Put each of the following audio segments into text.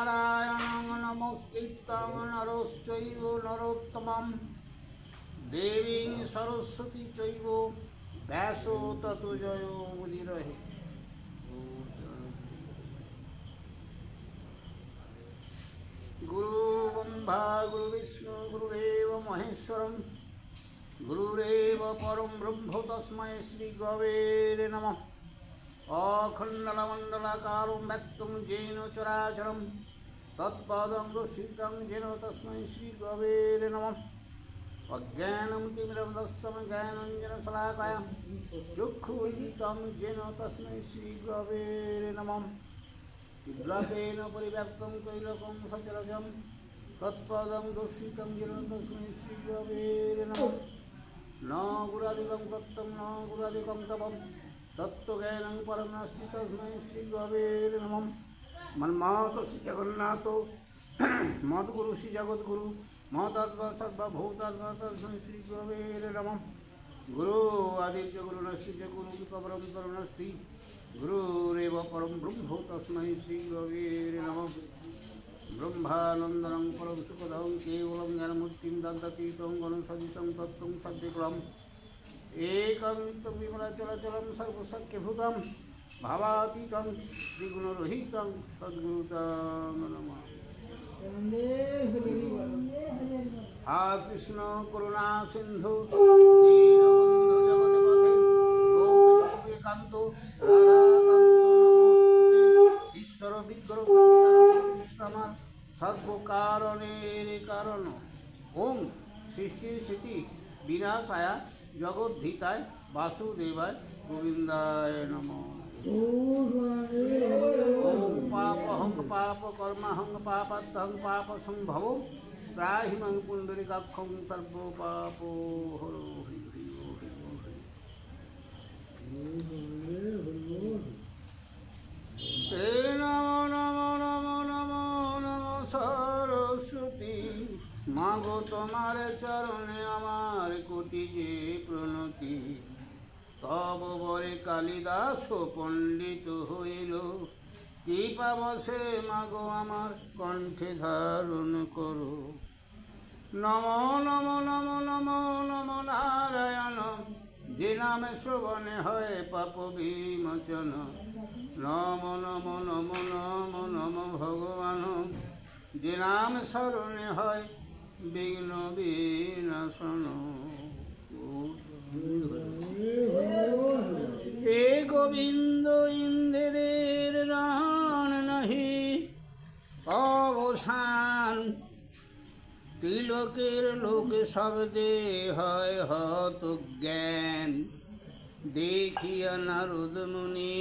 नारायणं नमस्कृतं नरश्चैव नरोत्तमं देवीं सरस्वती चैव व्यासो ततो जयो मुदिरहे। गुरु ब्रह्मा गुरु विष्णु गुरुदेव महेश्वरं गुरुरेव परं ब्रह्म तस्मै श्री गुरवे नमः। अखण्डलमण्डलाकारं व्यक्तं येन चराचरं तत्पदं दर्शितं येन तस्मै श्री गुरवे नमः। अज्ञानं तिमिरं ज्ञानाञ्जनशलाकया चक्षुरुन्मिलितं येन तस्मै श्री गुरवे नमः। चिद्रापेन परिव्याप्तं कैलकं सचराचरं तत्पदं दर्शितं येन तस्मै श्री गुरवे नमः। न गुरादिकं तत्त्वं न गुरादिकं तपं तत्त्वज्ञानं परं नास्ति तस्मै श्री गुरवे नमः। मन्माता श्री जगन्नाथो मद्गुरु श्री जगद्गुरु महतात्मा सर्वभूतात्मा तस्मै श्री गुरवे नमः। गुरु आदित्य गुरु नास्ति च गुरु परं करुणास्ति गुरुरेव परं ब्रह्म तस्मै श्री गुरवे नमः। ब्रह्मानन्दनं परं सुखदं केवलं ज्ञानमूर्तिं दन्ततीतं गणसदृशं तत्त्वं सद्यकुलं एकं नित्यं विमलचलचलं सर्वशक्यभूतं भावातीतं त्रिगुणरहितं सद्गुरुतं नमः। हा कृष्ण करुणा सिंधु दीनबन्धु जगत्पते गोपीकान्त राधाकान्त ईश्वर विग्रह सर्वकारणेर कारण ओम सृष्टिर स्थिति विनाशाय जगद्धिताय वासुदेवाय गोविंदाय नमः। ओम पापहं पाप कर्महं पापत्थं पाप संभवो त्राहि मं पुंडरीकाक्षं सर्व पापो हरो हरि नमो नमो नमो नमो नमो सरस्वती मागो তোমার চরণে আমার কোটি যে প্রণতি তব বরে কালিদাস পণ্ডিত হইল কৃপাবশে মাগো আমার কণ্ঠে ধারণ করো। নমো নমো নমো নমো নমো নারায়ণ যে নামে শ্রবণে হয় পাপ বিমোচন। নমো নমো নমো নমো নমো ভগবান যে নাম স্মরণে হয় বিঘ্ন বিনাশন। এ গোবিন্দ ইন্দ্রের রান নাহি অবসান তিলকের লোকে শব্দে হয় হত জ্ঞান। দেখিয়া নারদ মুনি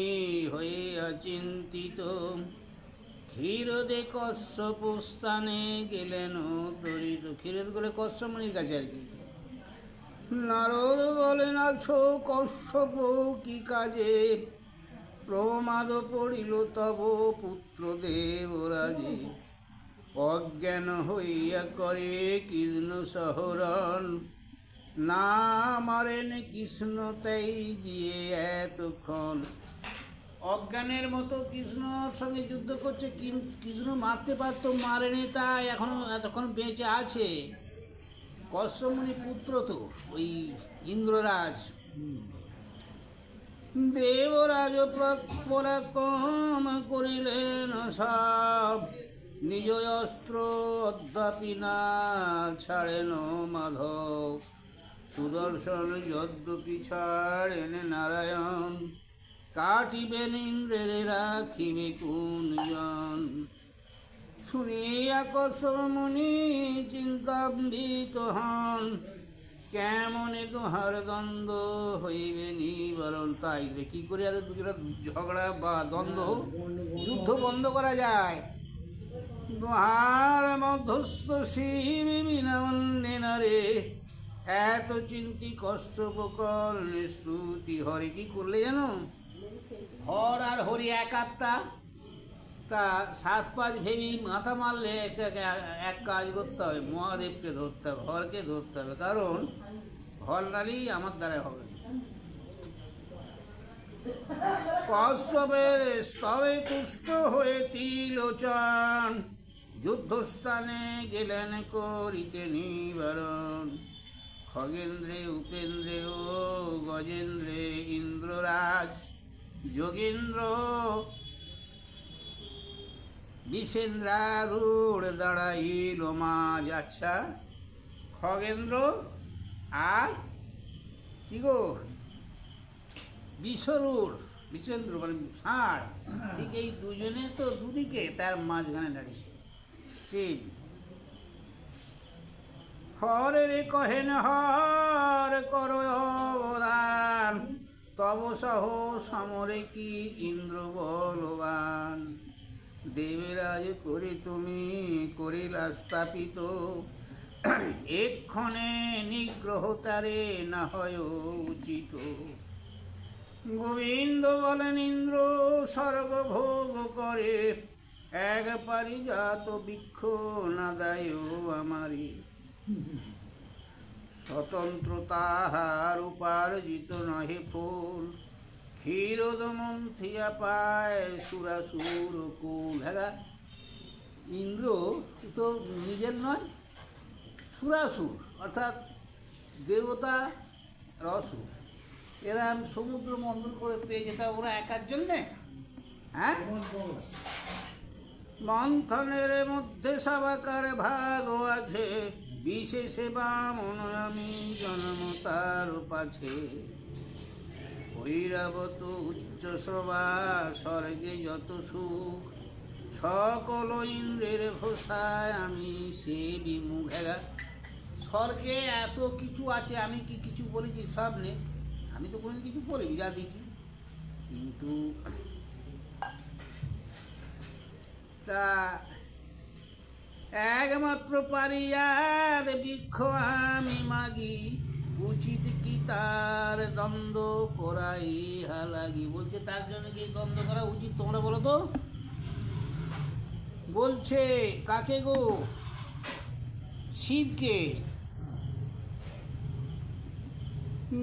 হইয়া চিন্তিত ক্ষীরদে কশ্যপ স্থানে গেলেন দরিদ্র। ক্ষীরদ বলে কশ্যপ মুনির কাছে আর কি। নারদ বলেন আছো কশ্যপ কি কাজে প্রমাদ পড়িল তব পুত্র দেবরাজে। অজ্ঞান হইয়া করে কৃষ্ণ সহরণ না মারেন কৃষ্ণ তাই জিয়ে এতক্ষণ। অজ্ঞানের মতো কৃষ্ণর সঙ্গে যুদ্ধ করছে, কৃষ্ণ মারতে পারতো মারেনি, তাই এতক্ষণ বেঁচে আছে। কশ্যপ মুনি পুত্র তো ওই ইন্দ্ররাজ। দেবরাজ পরাক্রম করিলেন সব নিজ অস্ত্র অদ্যাপি না ছাড়েন মাধব। সুদর্শন যদ্যপি ছাড়েন নারায়ণ কাটিবেন ইন্দ্রের রাখিবে কুঞ্জন। শুনিয়া কশ্যপ মুনি চিন্তান্বিত হন কেমনে দোহার দ্বন্দ্ব হইবে নিবারণ। তাই কি করে ঝগড়া বা দ্বন্দ্ব যুদ্ধ বন্ধ করা যায়। দোহার মধ্যস্থ শিব বিনা রে এত চিন্তি কশ্যপ কর্ণে শ্রুতি। হরে কি করলে জানো? হর আর হরি এক আত্মা, তা 7-5 ভেবি মাথা মারলে এক কাজ করতে হবে, মহাদেবকে ধরতে হবে, হরকে ধরতে হবে, কারণ হর নারী আমার দ্বারা হবে। কশ্যপের স্তবে তুষ্ট হয়ে ত্রিলোচন যুদ্ধস্থানে গেলেন করিতে নিবারণ। খগেন্দ্রে উপেন্দ্রে ও গজেন্দ্রে ইন্দ্ররাজ যোগেন্দ্র বিষেন্দ্রারূঢ় দাঁড়াইল মাঝ। আচ্ছা, খগেন্দ্র আর কি গো বিষরূঢ়, বিষেন্দ্র মানে ষাঁড়, ঠিক এই দুজনে তো দুদিকে তার মাঝখানে দাঁড়িয়েছে শিব। হরে রে কহেন হর কর অবদান, তব সহ সমরে কি ইন্দ্র বলবান। দেবরাজ করে তুমি করিলা স্থাপিত, এক্ষণে নিগ্রহ তারে না হয় উচিত। গোবিন্দ বলেন ইন্দ্র স্বর্গ ভোগ করে, এক পারিজাত বৃক্ষ না দায় আমারি। স্বতন্ত্র তাহার উপার্জিত নহে ফুল, ক্ষীরোদ মন্থিয়া পায় সুরাসুর কুল। হ্যাঁ, ইন্দ্র তো নিজের নয়, সুরাসুর অর্থাৎ দেবতা আর অসুর, এরা সমুদ্র মন্থন করে পেয়ে যেতে ওরা একার জন্যে। হ্যাঁ, মন্থনের মধ্যে সবাকার ভাগ আছে, বিশেষে বামন আমি জন্ম তার পাছে। ঐরাবত উচ্চ শ্রবা স্বর্গে যত সুখ, সকল ইন্দ্রের ভোষায় আমি সে বিমুখ। স্বর্গে এত কিছু আছে, আমি কি কিছু বলেছি? সব নেই, আমি তো কোনো কিছু বলিনি, যা দিচ্ছি। কিন্তু তা একমাত্র পারিয়াদ বৃক্ষ আমি মাগি, উচিত কি তার দ্বন্দ্ব করাই হালাগি। বলছে তার জন্য কি দ্বন্দ্ব করা উচিত তোমরা বলো তো? বলছে কাকে গো? শিবকে।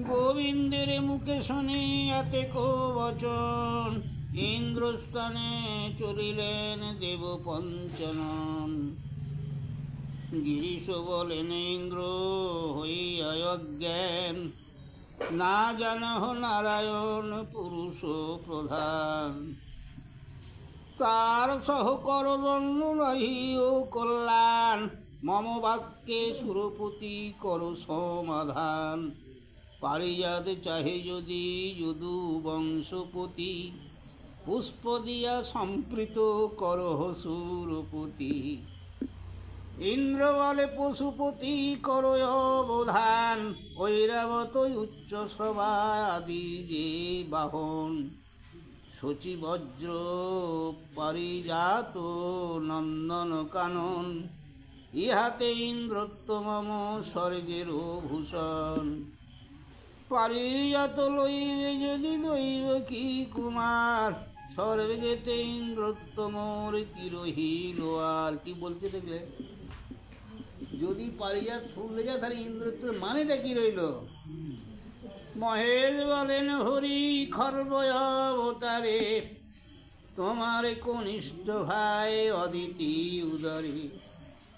গোবিন্দের মুখে শুনি এতে কো বচন, ইন্দ্রস্থানে চলিলেন দেব পঞ্চনন। গিরিশ বলেন ইন্দ্র হইয়া অজ্ঞান, না জানহ নারায়ণ পুরুষ প্রধান। তার সহকর জন্ম রহি ও কল্যাণ, মম বাক্যে সুরপতি কর সমাধান। পারিজাত চাহে যদি যদু বংশপতি, পুষ্প দিয়া সম্প্রীত করহ সুরপতি। ইন্দ্র বলে পশুপতি কর অবধান, ঐরাবত উচ্চ শ্রবা আদি যে বাহন। শচী বজ্র পারিজাত নন্দন কানন, ইহাতে ইন্দ্রত্ব মম স্বর্গের ভূষণ। পারিজাত লইবে যদি দৈব কি কুমার, স্বর্গেতে ইন্দ্রত্ব মোর কি রহিল আর। কি বলছে দেখলে? যদি পারিজাত ফুলে যায় তাহলে ইন্দ্রত্বের মানেটা কি রইল? মহেশ বলেন হরি খর্ব অবতারে, তোমার কনিষ্ঠ ভাই অদিতি উদরে।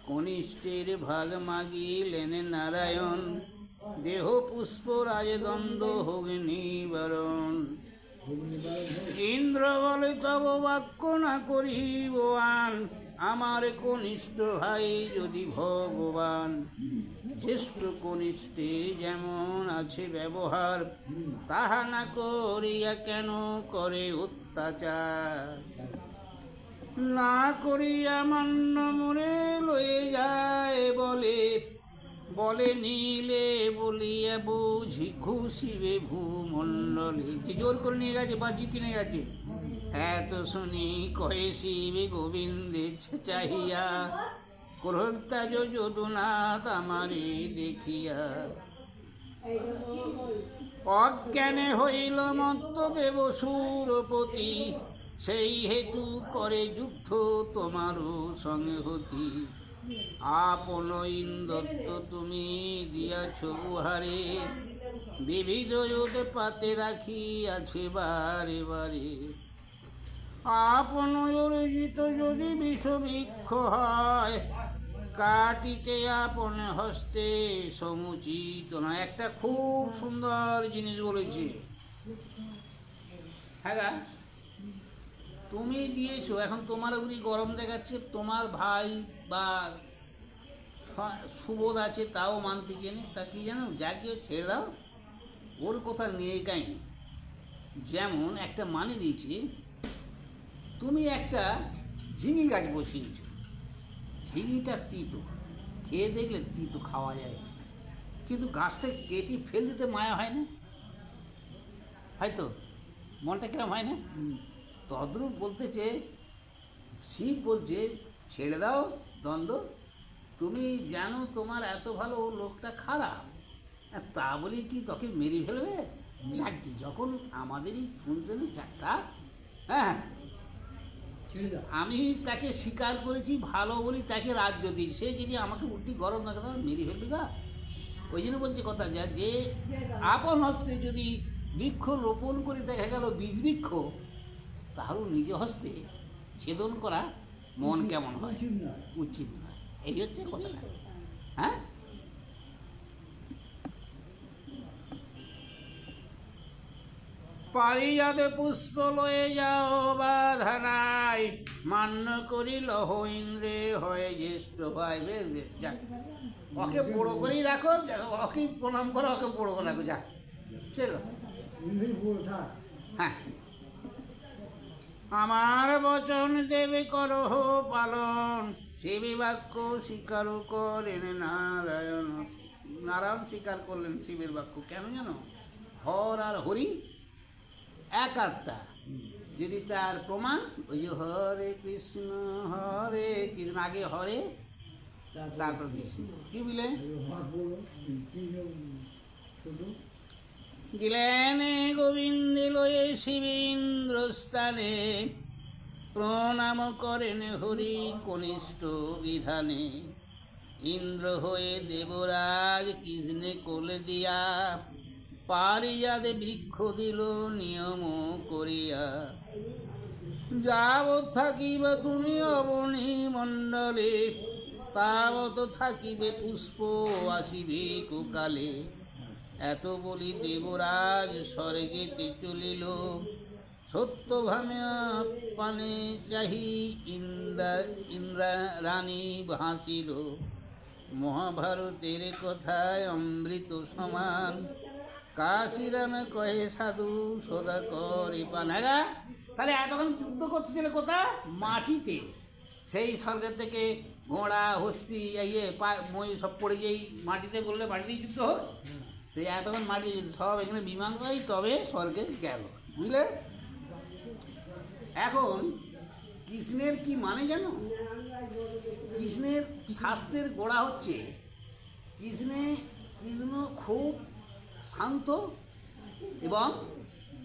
কনিষ্ঠের ভাগ মাগিলেন নারায়ণ, দেহ পুষ্প রাজদণ্ড হোক নিবারণ। ইন্দ্র বলে তব বাক্য না করিব আন, আমার কনিষ্ঠ ভাই যদি ভগবান। জ্যেষ্ঠ কনিষ্ঠে যেমন আছে ব্যবহার, তাহা না করিয়া কেন করে অত্যাচার। না করিয়া মান্য মোরে লয়ে যায় বলে, বলে নিলে বলিয়া বুঝি ঘুষিবে ভূমণ্ডলে। যে জোর করে নিয়ে গেছে বা জিতে নিয়ে গেছে। এত শুনি কহে শিবে গোবিন্দে চাহিয়া, ক্রোধতাজ যদুনাথ আমারে দেখিয়া। অজ্ঞানে হইল মত্ত দেব সুরপতি, সেই হেতু করে যুদ্ধ তোমারও সঙ্গে হতি। আপন ইন্দত্ত তুমি দিয়াছ বুহারে, বিবিধ পাতে রাখি আছে বারে বারে। আপন অর্জিত যদি বিষবৃক্ষ হয়, কাটিতে আপন হস্তে সমুচিত না। একটা খুব সুন্দর জিনিস বলেছে। হ্যাঁ গা, তুমি দিয়েছো, এখন তোমার উপরই গরম দেখাচ্ছে, তোমার ভাই বা সুবোধ আছে তাও মানতে চেনে, তা কি জানো, যাকে ছেড়ে দাও, ওর কথা নিয়ে কাহিনি। যেমন একটা মানে দিয়েছি, তুমি একটা ঝিঙি গাছ বসিয়েছ, ঝিঙিটা তিতো, খেয়ে দেখলে তিতো খাওয়া যায়, কিন্তু গাছটা কেটে ফেল দিতে মায়া হয় না, হয়তো মনটা কিরম হয় না? তদ্রূপ বলতেছে, শিব বলছে ছেড়ে দাও দ্বন্দ্ব, তুমি জানো তোমার এত ভালো, লোকটা খারাপ, তা বলি কি তোকে মেরে ফেলবে? যাক কি, যখন আমাদেরই শুনতে যাক থাক, হ্যাঁ আমি তাকে স্বীকার করেছি ভালো বলি, তাকে রাজ্য দিই, সে যদি আমাকে উল্টি গরম না করে মেরে ফেলবে গা। ওই জন্য বলছে কথা যা, যে আপন হস্তে যদি বৃক্ষ রোপণ করে দেখা গেল বীজ বৃক্ষ, তাহলেও নিজ হস্তে ছেদন করা মন কেমন হয়? উচিত নয়। এই হচ্ছে কথাটা। হ্যাঁ, পারিজাতে পুষ্প লয়ে যাও বাধা নাই, মান্য করি লহ ইন্দ্রে হয় জ্যেষ্ঠ ভাই। বেশ বেশ, যাক, ওকে বড়ো করেই রাখো, ওকে প্রণাম করো, ওকে বড়ো করে রাখো, যাক ছেড়ে দাও। হ্যাঁ, আমার বচন দেবে করহ পালন, শিবী বাক্য স্বীকার করেন নারায়ণ। নারায়ণ স্বীকার করলেন শিবের বাক্য, কেন জানো? হর আর হরি এক আত্মা, যদি তার প্রমাণ ওই যে হরে কৃষ্ণ আগে হরে তারপর কৃষ্ণ, কি বলে গেলেন গোবিন্দ লয়ে শিবেন্দ্র স্থানে, প্রণাম করেন হরি কনিষ্ঠ বিধানে। ইন্দ্র হয়ে দেবরাজ কৃষ্ণে কোলে দিয়া, পারিজাতে বৃক্ষ দিল নিয়ম করিয়া। যাবৎ থাকিবে তুমি অবনী মণ্ডলে, তাবৎ থাকিবে পুষ্প আসিবে কুকালে। এত বলি দেবরাজ স্বর্গেতে চলিল, সত্যভামে পানে চাহি ইন্দ্রা রানী ভাসিল। মহাভারতের কথায় অমৃত সমান, কাশিরামে কহে সাধু সদা করে পান। হ্যাঁ, তাহলে এতক্ষণ যুদ্ধ করতে ছিল কোথা? মাটিতে। সেই স্বর্গের থেকে ঘোড়া হস্তি মই সব পড়ে যেই মাটিতে, বললে মাটিতেই যুদ্ধ হোক, সেই এতক্ষণ মাটি সব এখানে বিমান করে তবে স্বর্গে গেল, বুঝলে? এখন কৃষ্ণের কি মানে জানো? কৃষ্ণের শাস্ত্রের গোড়া হচ্ছে, কৃষ্ণ খুব শান্ত এবং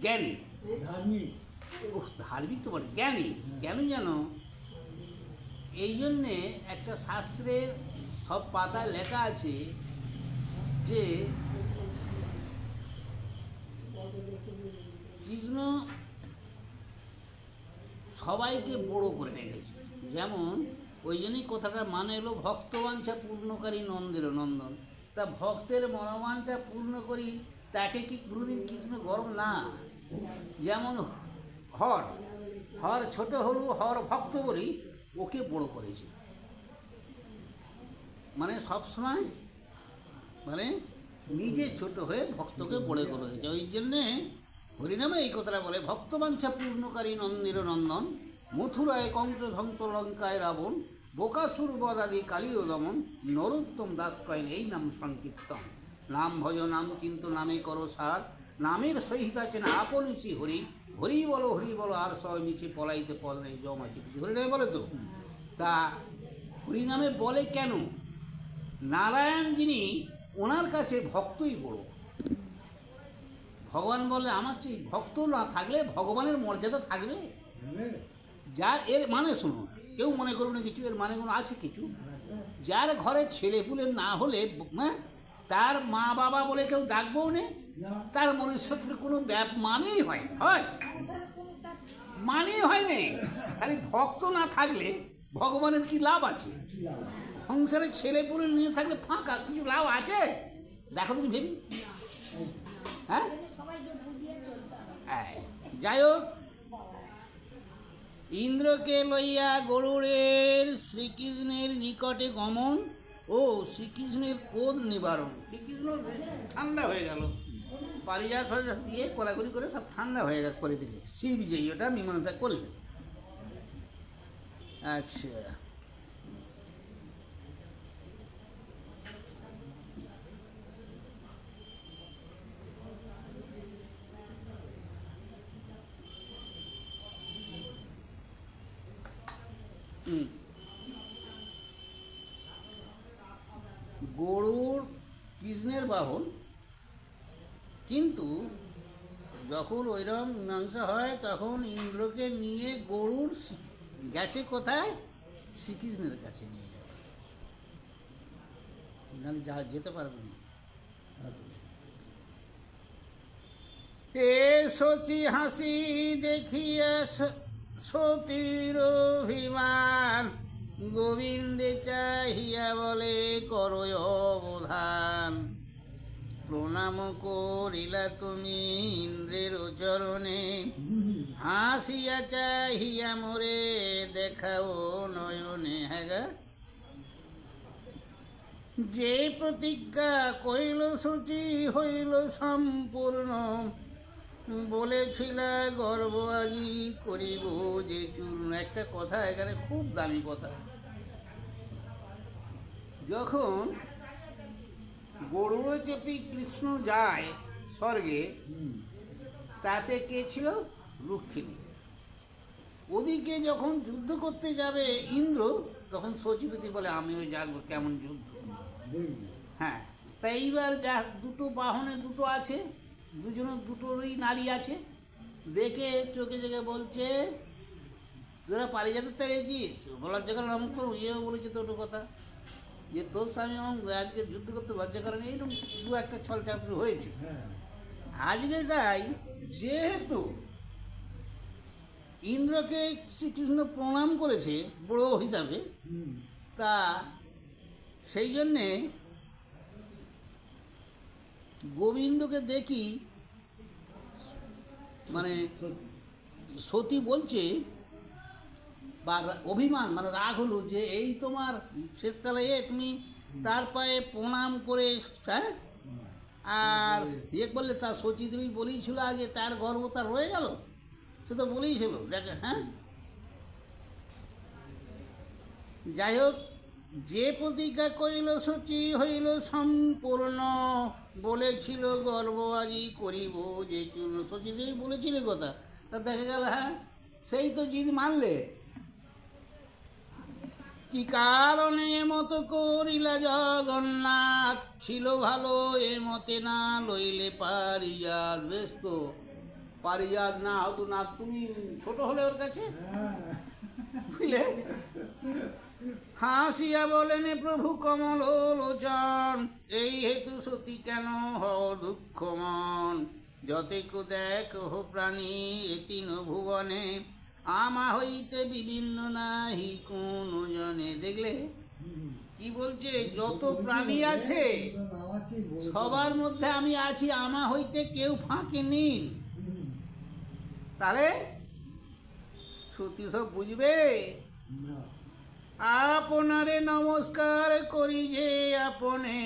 জ্ঞানী। ধার্মিক তো বলে, জ্ঞানী। কেন জানো? এই জন্যে একটা শাস্ত্রের সব পাতায় লেখা আছে যে কৃষ্ণ সবাইকে বড় করে রেখেছে। যেমন ওই জন্যই কথাটা মানে হলো ভক্তবাঞ্ছা পূর্ণকারী নন্দের নন্দন। তা ভক্তের মনোবাঞ্ছা পূর্ণ করি, তাকে কি কোনোদিন কৃষ্ণ গরম না? যেমন হর ছোট হলু, হর ভক্ত বলি, ওকে বড় করেছে, মানে সবসময় মানে নিজে ছোট হয়ে ভক্তকে বড় করে দিয়েছে। ওই জন্যে হরিনামে এই কথাটা বলে, ভক্তবাঞ্ছা পূর্ণকারী নন্দির নন্দন, মথুরায় কংস ধ্বংস লঙ্কায় রাবণ, বোকাসুর বদাদি কালীয় দমন, নরোত্তম দাস কয়েন এই নাম সংকীর্তন। নাম ভজ নাম চিন্ত নামে করো সার, নামের সহিত আছেন আপনিছি হরি, হরি বলো আর সবাই মিছে পলাইতে পদ নেই জম আছে। হরিনামে বলে তো, তা হরিনামে বলে কেন? নারায়ণ যিনি, ওনার কাছে ভক্তই বড়। ভগবান বলে আমার চেয়ে ভক্ত না থাকলে ভগবানের মর্যাদা থাকবে? যার এর মানে শুনুন, কেউ মনে করবে না কিছু, এর মানে কোনো আছে কিছু। যার ঘরে ছেলেপুলে না হলে, হ্যাঁ, তার মা বাবা বলে কেউ ডাকবেও না, তার মনুষ্যত্বের কোনো মানেই হয় না, হয় মানেই হয় না। খালি ভক্ত না থাকলে ভগবানের কি লাভ আছে? সংসারে ছেলেপুলে নিয়ে থাকলে ফাঁকা, কিছু লাভ আছে? দেখো তুমি ভেবি। হ্যাঁ, যাই হোক, ইন্দ্রকে লইয়া গরুড়ের শ্রীকৃষ্ণের নিকটে গমন ও শ্রীকৃষ্ণের ক্রোধ নিবারণ। শ্রীকৃষ্ণ ঠান্ডা হয়ে গেল, পারিজাত ফারিজাত দিয়ে কোলাগুলি করে সব ঠান্ডা হয়ে করে দিলে, শিব যেই ওটা মীমাংসা করলেন। আচ্ছা, গরুর কৃষ্ণের বাহন, কিন্তু যখন ওইরকম মীমাংসা হয় তখন ইন্দ্রকে নিয়ে গরুর গেছে কোথায়? শ্রীকৃষ্ণের কাছে নিয়ে যাবে, নাহলে যেতে পারবে না। এ সতী হাসি দেখিয়া সতীর অভিমান, গোবিন্দে চাহিয়া বলে করো অবধান। প্রণাম করিলা তুমি ইন্দ্রের চরণে, হাসিয়া চাহিয়া মোরে দেখাও নয়নে। হ্যাঁ, যে প্রতিজ্ঞা কইল সূচি হইল সম্পূর্ণ, বলেছিল গর্ব আজি করিব যে চূর্ণ। একটা কথা এখানে খুব দামি কথা। যখন গরুড় চেপি কৃষ্ণ যায় স্বর্গে, তাতে কে ছিল? রুক্মিণী। ওদিকে যখন যুদ্ধ করতে যাবে ইন্দ্র, তখন সচিপতি বলে আমিও যাবো, কেমন যুদ্ধ। হ্যাঁ, তা এইবার যা দুটো বাহনে দুটো আছে, দুটোরই নারী আছে, দেখে চোখে চোখে বলছে তোরা পারিজাতের তো গেছিস, লজ্জা করেন অমুক তো ইয়েও বলেছে তো কথা, যে তোর স্বামী আজকে যুদ্ধ করতে লজ্জা করেন, এইরকম দু একটা ছল চাতুরি হয়েছে। আজকে তাই যেহেতু ইন্দ্রকে শ্রীকৃষ্ণ প্রণাম করেছে বড় হিসাবে, তা সেই জন্যে গোবিন্দকে দেখি, মানে সতী বলছে, বা অভিমান মানে রাগ হলো, যে এই তোমার শেষকালে তুমি তার পায়ে প্রণাম করে, হ্যাঁ, আর ইয়ে করলে। তার সচিদেবী বলেইছিল আগে, তার গর্ব তার রয়ে গেল, সে তো বলেইছিল দেখে। হ্যাঁ, যাই হোক, যে প্রতিজ্ঞা করিল সচি হইল সম্পূর্ণ, বলেছিল গর্ব আজি করিব যে চূর্ণ। সচিদেবী বলেছিল কথা, তা দেখা গেল হ্যাঁ, সেই তো জিদ মানলে। কি কারণে মতো করিলা জগন্নাথ, ছিল ভালো এ মতে না লইলে পারিজাত। বেশ তো, পারিজাত না হতো না, তুমি ছোট হলে ওর কাছে, বুঝলে। হাসিয়া বলেন প্রভু কমল লোচন, এই হেতু সতী কেন হও দুঃখ মন। যতেক দেখো প্রাণী এতিন ভুবনে, আমা হইতে বিভিন্ন নাহি কোন জনে। দেখলে কি বলছে? যত প্রাণী আছে সবার মধ্যে আমি আছি, আমা হইতে কেউ ফাঁকে নেই। তাহলে সতী সব বুঝবে। আপনারে নমস্কার করি যে আপনে,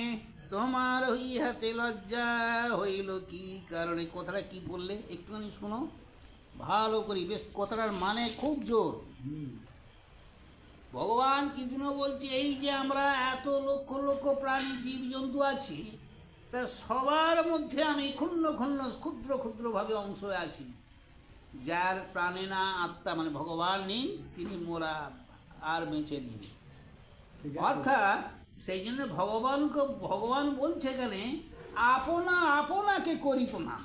তোমার হইহাতে লজ্জা হইল কি কারণে। কথাটা কি বললে একটুখানি শোনো ভালো করি, বেশ কথাটার মানে খুব জোর। ভগবান কৃষ্ণ বলছে, এই যে আমরা এত লক্ষ লক্ষ প্রাণী জীবজন্তু আছি, তা সবার মধ্যে আমি ক্ষুণ্ণ ক্ষুণ্ণ ক্ষুদ্র ক্ষুদ্রভাবে অংশ আছি। যার প্রাণে না আত্মা মানে ভগবান নেই, তিনি মোরা আর বেঁচে নেই। অর্থাৎ সেই জন্য ভগবান বলছে এখানে, আপনা আপনাকে করি প্রণাম।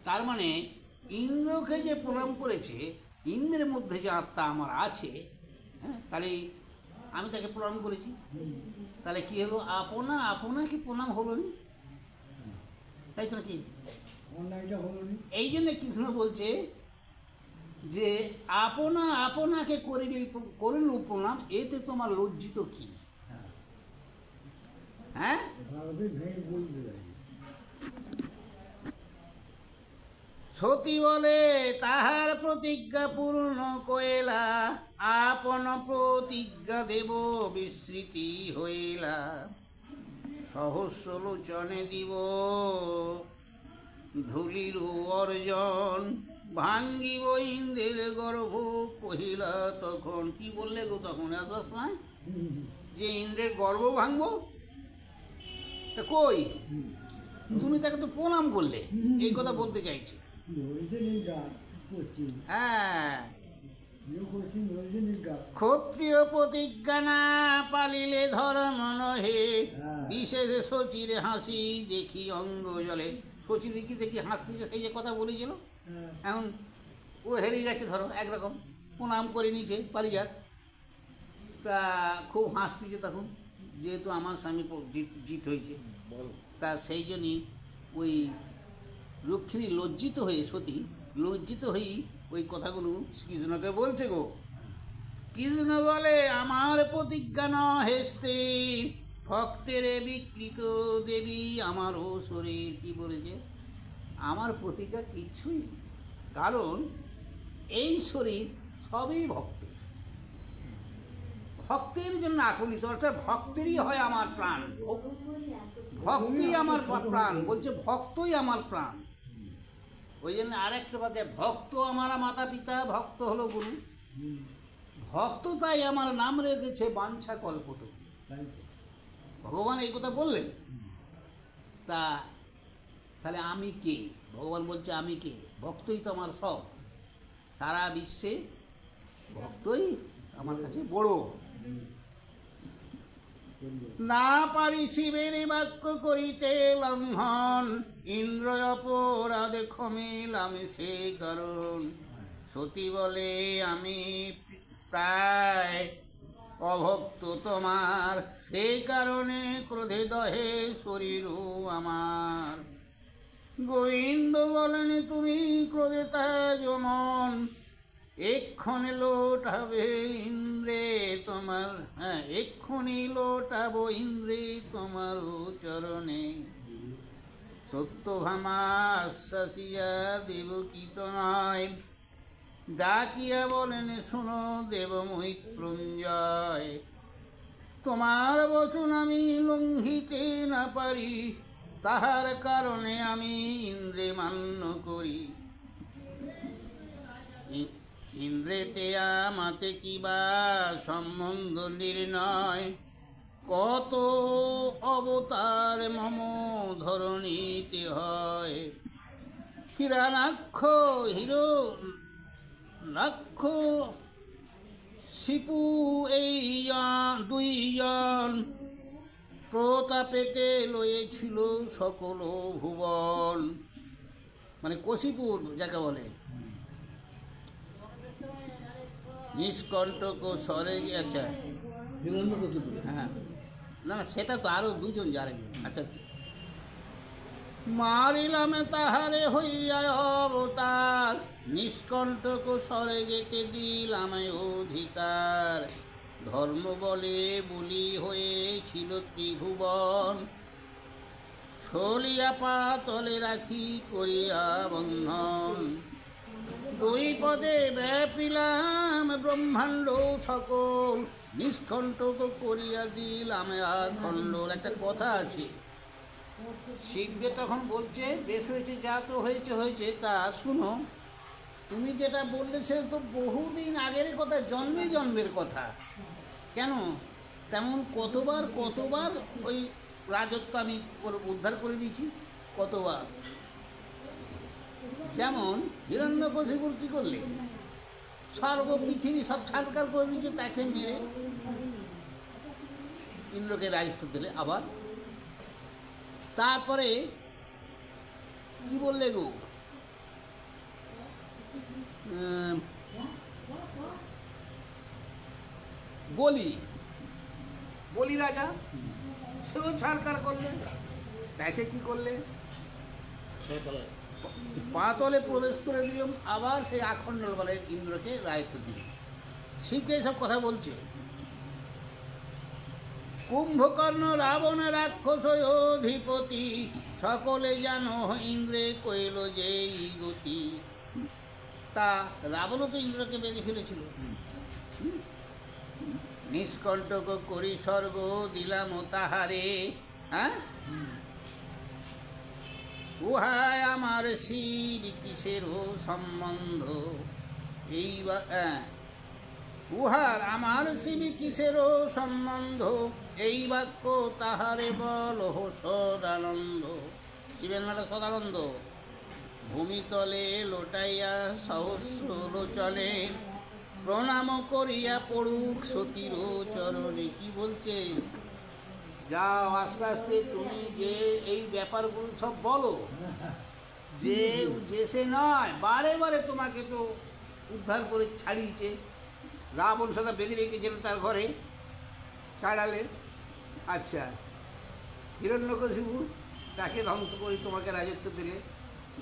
তার মানে ইন্দ্রকে যে প্রণাম করেছে, ইন্দ্রের মধ্যে যে আত্মা আমার আছে, হ্যাঁ, তাহলে আমি তাকে প্রণাম করেছি, তাহলে কি হলো? আপনা আপনাকে প্রণাম হলো নি, তাই তো নাকি? এই জন্য কৃষ্ণ বলছে যে আপনা আপনাকে করিল প্রণাম, এতে তোমার লজ্জিত কি? হ্যাঁ, সতী বলে তাহার প্রতিজ্ঞা পূর্ণ কইলা, আপন প্রতিজ্ঞা দেব বিস্মৃতি হইলা, সহস্র লোচনে দিব ধুলির অর্জন, ভাঙ্গিব ইন্দ্রের গর্ভ কহিলা তখন। কি বললে গো তখন এত সময়? যে ইন্দ্রের গর্ব ভাঙবো? তা কই, তুমি তাকে তো প্রণাম করলে, এই কথা বলতে চাইছে। হ্যাঁ, ক্ষত্রিয় প্রতিজ্ঞা না পালিলে ধর্ম নহে, বিশেষ শচীর হাসি দেখি অঙ্গ জলে। শচী দেখি দেখি হাসতেছে, সেই যে কথা বলেছিল, এখন ও হেরে গেছে, ধরো একরকম প্রণাম করে নিয়েছে পারিজাত, তা খুব হাসতেছে তখন, যেহেতু আমার স্বামী জিত হয়েছে। তা সেই জন্যই ওই রক্ষিণী লজ্জিত হয়ে, সতী লজ্জিত হয়েই ওই কথাগুলো কৃষ্ণকে বলছে গো। কৃষ্ণ বলে আমার প্রতিজ্ঞা নহে স্থির, ভক্তের বিকৃত দেবী আমারও শরীর। কি বলেছে? আমার প্রতিজ্ঞা কিছুই, কারণ এই শরীর সবই ভক্তের, ভক্তের জন্য আকলিত, অর্থাৎ ভক্তেরই হয় আমার প্রাণ, ভক্তি আমার প্রাণ, বলছে ভক্তই আমার প্রাণ। ওই জন্য আরেকটা বাদে, ভক্ত আমার মাতা পিতা, ভক্ত হলো গুরু, ভক্ত তাই আমার নাম রেখেছে বাঞ্ছা কল্পত। ভগবান এই কথা বললেন। তা তাহলে আমি কে? ভগবান বলছে আমি কে? ভক্তই তো আমার সব, সারা বিশ্বে ভক্তই আমার কাছে বড়। না পারি শিবের বাক্য করিতে লঙ্ঘন, ইন্দ্র অপরাধ ক্ষমিলাম সে কারণ। সতী বলে আমি প্রায় অভক্ত তোমার, সে কারণে ক্রোধে দহে শরীর আমার। গোবিন্দ বলেন তুমি ক্রোধে তেজ মন, এক্ষণে লোটাবে ইন্দ্রে তোমার, হ্যাঁ এক্ষণে লোটাবো ইন্দ্রে তোমার চরণে। সত্যভামা আশ্বাসিয়া দেবকীত নয়, ডাকিয়া বলেন শুনো দেব মৈত্রঞ্জয়, তোমার বচন আমি লঙ্ঘিতে না পারি, তাহার কারণে আমি ইন্দ্রে মান্য করি। ইন্দ্রেতে আমাতে কিবা সম্বন্ধ নির্ণয়, কত অবতার মম ধরণীতে হয়। হিরণাক্ষ হিরণাক্ষ শিপু এই দুইজন, প্রতাপেতে লয়েছিল সকল ভুবন। মানে কশিপুর যাকে বলে, নিষ্কণ্টক স্বরে, আচ্ছা হ্যাঁ, না না সেটা তো আরো দুজন যারা, আচ্ছা মারিলাম তাহারে হইয়া অবতার, নিষ্কণ্টক স্বরে গেতে দিলাম অধিকার। ধর্ম বলে বলি হয়েছিল ত্রিভুবন, ছলিয়া পাতলে রাখি করিয়া বন্ধন। দুই পদে ব্যাপিলাম ব্রহ্মাণ্ড সকল, নিষ্কণ্টক করিয়া দিলাম আখণ্ড। একটা কথা আছে, শিখবে তখন বলছে বেশ হয়েছে, যা তো হয়েছে হয়েছে, তা শুনো তুমি যেটা বললে সেটা তো বহুদিন আগের কথা, জন্মে জন্মের কথা। কেন? তেমন কতবার কতবার ওই রাজত্ব আমি উদ্ধার করে দিয়েছি, কতবার। যেমন হিরণ্যকশিপুর কী করলে, সর্ব পৃথিবী সব ছাড়কার করে দিয়েছে, তাকে মেরে ইন্দ্রকে রাজত্ব দিলে। আবার তারপরে কি বললে গো, বলি বলি রাজা, সেও ছাড়কার করলে। তাকে কি করলে? পাতলে প্রবেশ করে দিল, আবার সেই আখণ্ডল বলে ইন্দ্রকে রায়ত্ব দিল। শিবকে এইসব কথা বলছে। কুম্ভকর্ণ রাবণ রাক্ষস অধিপতি, সকলে জানো ইন্দ্রে কইল যেই গতি। তা রাবণও তো ইন্দ্রকে বেঁধে ফেলেছিল। নিষ্কণ্টক করি স্বর্গ দিলাম তাহারে, হ্যাঁ, উহায় আমার শিব কিসের সম্বন্ধ, এই উহার আমার শিব কিসের সম্বন্ধ, এই বাক্য তাহারে বল সদানন্দ। শিবের নাটা সদানন্দ। ভূমিতলে লোটাইয়া সহস্র লোচনে, প্রণাম করিয়া পড়ুক সতীর চরণে। কি বলছে? যাও আস্তে আস্তে তুমি যে এই ব্যাপারগুলো সব বলো, যে সে নয়, বারে বারে তোমাকে তো উদ্ধার করে ছাড়িয়েছে। রাবণ সদা বেঁধে রেখেছিল তার ঘরে, ছাড়ালে। আচ্ছা, হিরণ্যকশিপু তাকে ধ্বংস করে তোমাকে রাজত্ব দিলে।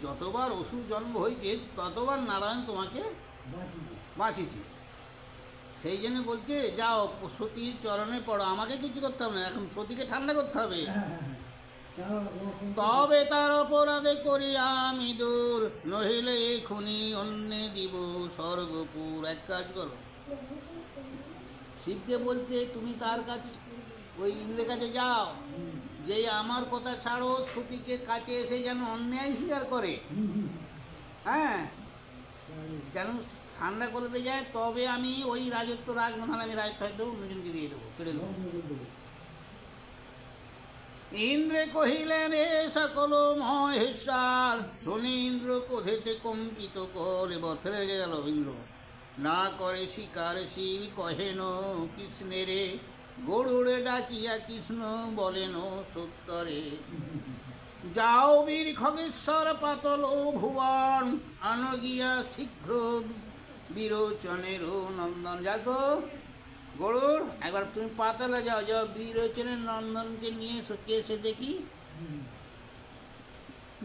যতবার অসুর জন্ম হয়েছে ততবার নারায়ণ তোমাকে বাঁচিয়েছে। সেই জন্য বলছে যাও সতীর চরণে পড়ো, আমাকে কিছু করতে হবে না, এখন সতীকে ঠান্ডা করতে হবে। তবে তার অপরাধে করি আমি দূর, নহিলে এখুনি অন্য দিব স্বর্গপুর। এক কাজ করো, শিবকে বলছে তুমি তার কাছে, ওই ইন্দ্রের কাছে যাও, যে আমার কথা ছাড়ো, সতীকে কাছে এসে যেন অন্যায় স্বীকার করে, হ্যাঁ, যেন ঠান্ডা করে দিয়ে যায়, তবে আমি ওই রাজত্ব রাখবো, নাহলে আমি রাজত্ব হয়তো অন্যজনকে দিয়ে দেবো, কেড়ে দেবো। ইন্দ্রে কহিলেন এ সকল মহেশ্বর, শুনি ইন্দ্র কোধেতে কম্পিত কল। এবার ফেলে গেল ইন্দ্র। না করে শিকার শিব কহেন কৃষ্ণেরে, গরুড়ে ডাকিয়া কৃষ্ণ বলেন সত্তরে। যাও বীর খগেশ্বর পাতল ভুবন, আনগিয়া শীঘ্র বিরোচনের নন্দন। যাকো গরুড়, একবার তুমি পাতালে যাও, যাও বিরোচনের নন্দনকে নিয়ে এসে এসে দেখি।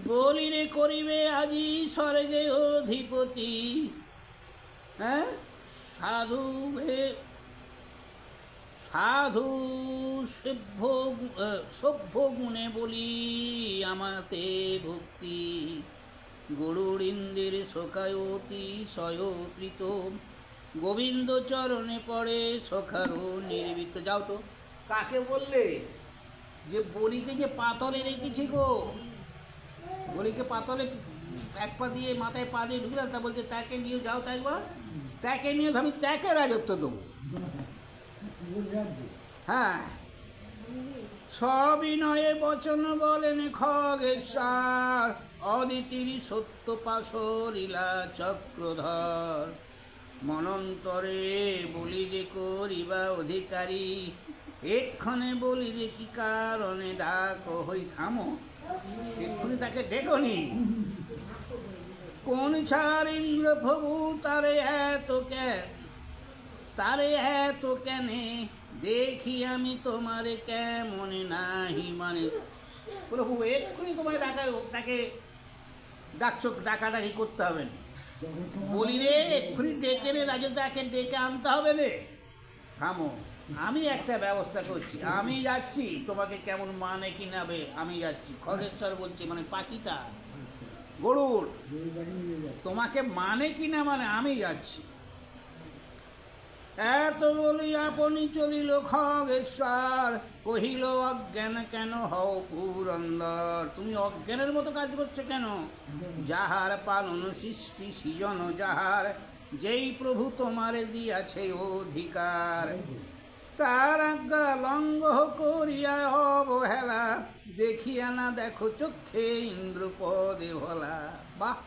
বলিরে করিবে আজি স্বর্গে অধিপতি, হ্যাঁ, সাধু সাধু সভ্য গুণে বলি আমাতে ভক্তি, গরুড় ইন্দ্রের সখায়তি সয়প্রীত, গোবিন্দ চরণে পড়ে সখারও নির্বৃত। যাও তো, কাকে বললে? যে বলিকে যে পাতলে রেখেছি গো, বলিকে পাতলে এক পা দিয়ে মাথায় পা দিয়ে ঢুকে, তা বলছে তাকে নিয়ে যাও, তা একবার তাকে নিয়ে আমি তাকে রাজত্ব দেবো। হ্যাঁ, সবিনয়ে বচন বলেন খগেশ্বর, অদিতির সত্য পাশলীলা চক্রধর, মনন্তরে বলিরে করিবা অধিকারী, এক্ষণে বলিরে কি কারণে ডাক হরি। থামো, এক্ষুনি তাকে ডেকনি। কোন ছাড় ইন্দ্র প্রভু তারে এত কেনে, দেখি আমি তোমারে কেমনে নাহি মানে। প্রভু এক্ষুনি তোমায় তাকে ডাকছো, ডাকাডাকি করতে হবে না। বলি রে এক্ষুনি ডেকে রে, রাজা তাকে ডেকে আনতে হবে রে। থামো, আমি একটা ব্যবস্থা করছি, আমি যাচ্ছি, তোমাকে কেমন মানে কি নেবে আমি যাচ্ছি। খগেশ্বর বলছে, মানে পাখিটা গরুড়, তোমাকে মানে কি না মানে আমি যাচ্ছি। এত বলি আপনি চলিল খগেশ্বর, কহিল অজ্ঞান কেন হও পুরন্দর। তুমি অজ্ঞানের মতো কাজ করছো কেন? যাহার পালন সৃষ্টি সৃজন যাহার, যেই প্রভু তোমারে দিয়াছে অধিকার, তার আজ্ঞা লঙ্ঘ করিয়া অবহেলা, দেখিয়া না দেখো চক্ষে ইন্দ্রপদে ভোলা। বাহ,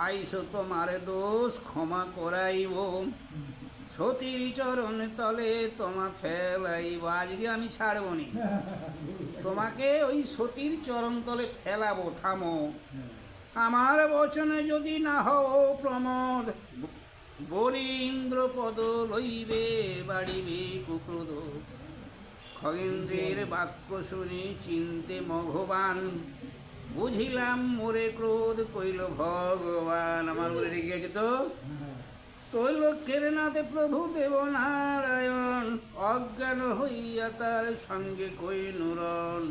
আইসো তোমারে দোষ ক্ষমা করাইব, সতীর চরণ তলে তোমা ফেলাইব। আজকে আমি ছাড়ব নি, তোমাকে ওই সতীর চরণ তলে ফেলাবো। থামো, আমার বচনে যদি না হও প্রমোদ, বলি ইন্দ্রপদ লইবে বাড়িবে কুক্রোধ। খগেন্দ্রের বাক্য শুনি চিনতে মঘবান, বুঝিলাম মোরে ক্রোধ কইল ভগবান। আমার বলে রেগে গেছে তো। তৈলক্যের নাথে প্রভু দেবনারায়ণ, অজ্ঞান হইয়া তার সঙ্গে কৈনুরণ।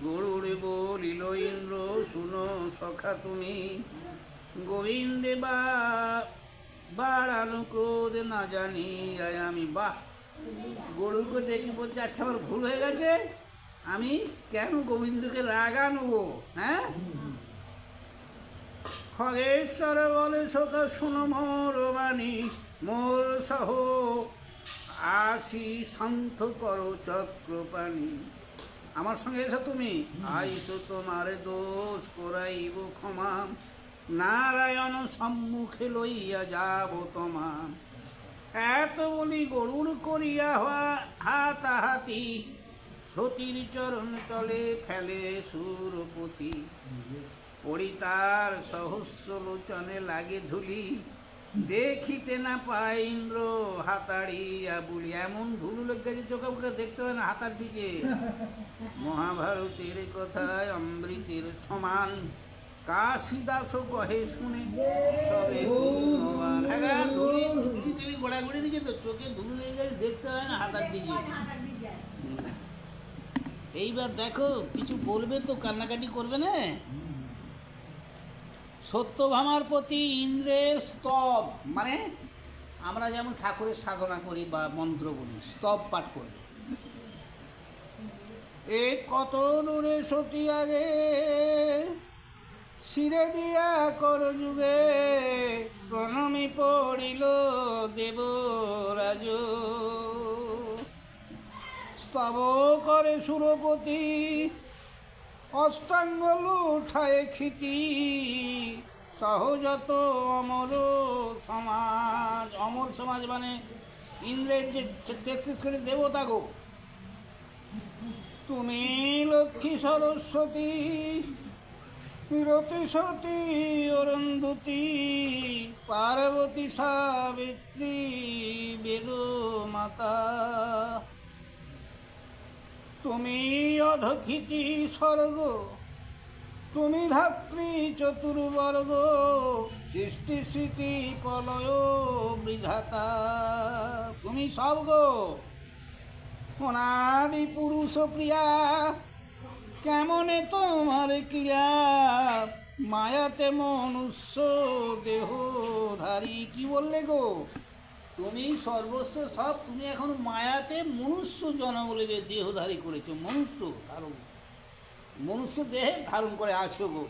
গরুড়ে বলিল ইন্দ্র শুনো সখা তুমি, গোবিন্দে বাড়ানো ক্রোধ না জানি আমি। বাহ, গরুকে ডেকে বলছে আচ্ছা আমার ভুল হয়ে গেছে, আমি কেন গোবিন্দকে রাগানবো? হ্যাঁ, খগেশ্বর বলে সখা শুনো মোর বাণী, মোর সহ আসি শান্ত করো চক্রপাণী। আমার সঙ্গে এসো তুমি, আইসো তোমার দোষ করাইব ক্ষমা, নারায়ণ সম্মুখে লইয়া যাব তোমা। এত বলি গরুর করিয়া হাতাহাতি, সতীর চরণ তলে ফেলে সুরপতি। পড়ি তার সহস্র লোচনে লাগে ধুলি, দেখিতে না পায় ইন্দ্র হাতাড়িয়া বুলি। এমন ধুলো লেগে চোখে মুখে দেখতে পায় না হাতার দিকে। মহাভারতের কথায় অমৃতের সমান, কাশিদাস কহে শুনে সবে গুণবান। হ্যাঁ, ধুলি ধুলি গোড়াগুড়ি দিকে তো চোখে ধুলো লেগে গেছে, দেখতে পায় না হাতার দিকে। এইবার দেখো কিছু বলবে তো কান্নাকাটি করবে না। সত্যভামার প্রতি ইন্দ্রের স্তব, মানে আমরা যেমন ঠাকুরের সাধনা করি বা মন্ত্র বলি, স্তব পাঠ করি। এ কত দূরে সতী আগে, শিরে দিয়া কর যুগে, প্রণমী পড়িল দেবরাজ। স্তব করে সুরপতি, অষ্টাঙ্গ লুঠায় ক্ষিতি, সহজত অমর সমাজ। অমর সমাজ মানে ইন্দ্রের যে 33 কোটি দেবতা গো। তুমি লক্ষ্মী সরস্বতী, রতি সতী অরুন্ধতী, পার্বতী সাবিত্রী বেদ মাতা। তুমি অধক্ষিতি স্বর্গ, তুমি ধাত্রী চতুর্বর্গ, সৃষ্টি স্মৃতি প্রলয় বিধাতা। তুমি সব গো, অনাদি পুরুষ প্রিয়া, কেমনে তোমার ক্রিয়া, মায়াতে মনুষ্য দেহধারী। কি বললে গো, তুমি সর্বস্ব সব, তুমি এখন মায়াতে মনুষ্য জন্ম বলে দেহধারী করেছো, মনুষ্য ধারণ, মনুষ্য দেহে ধারণ করে আছো গো।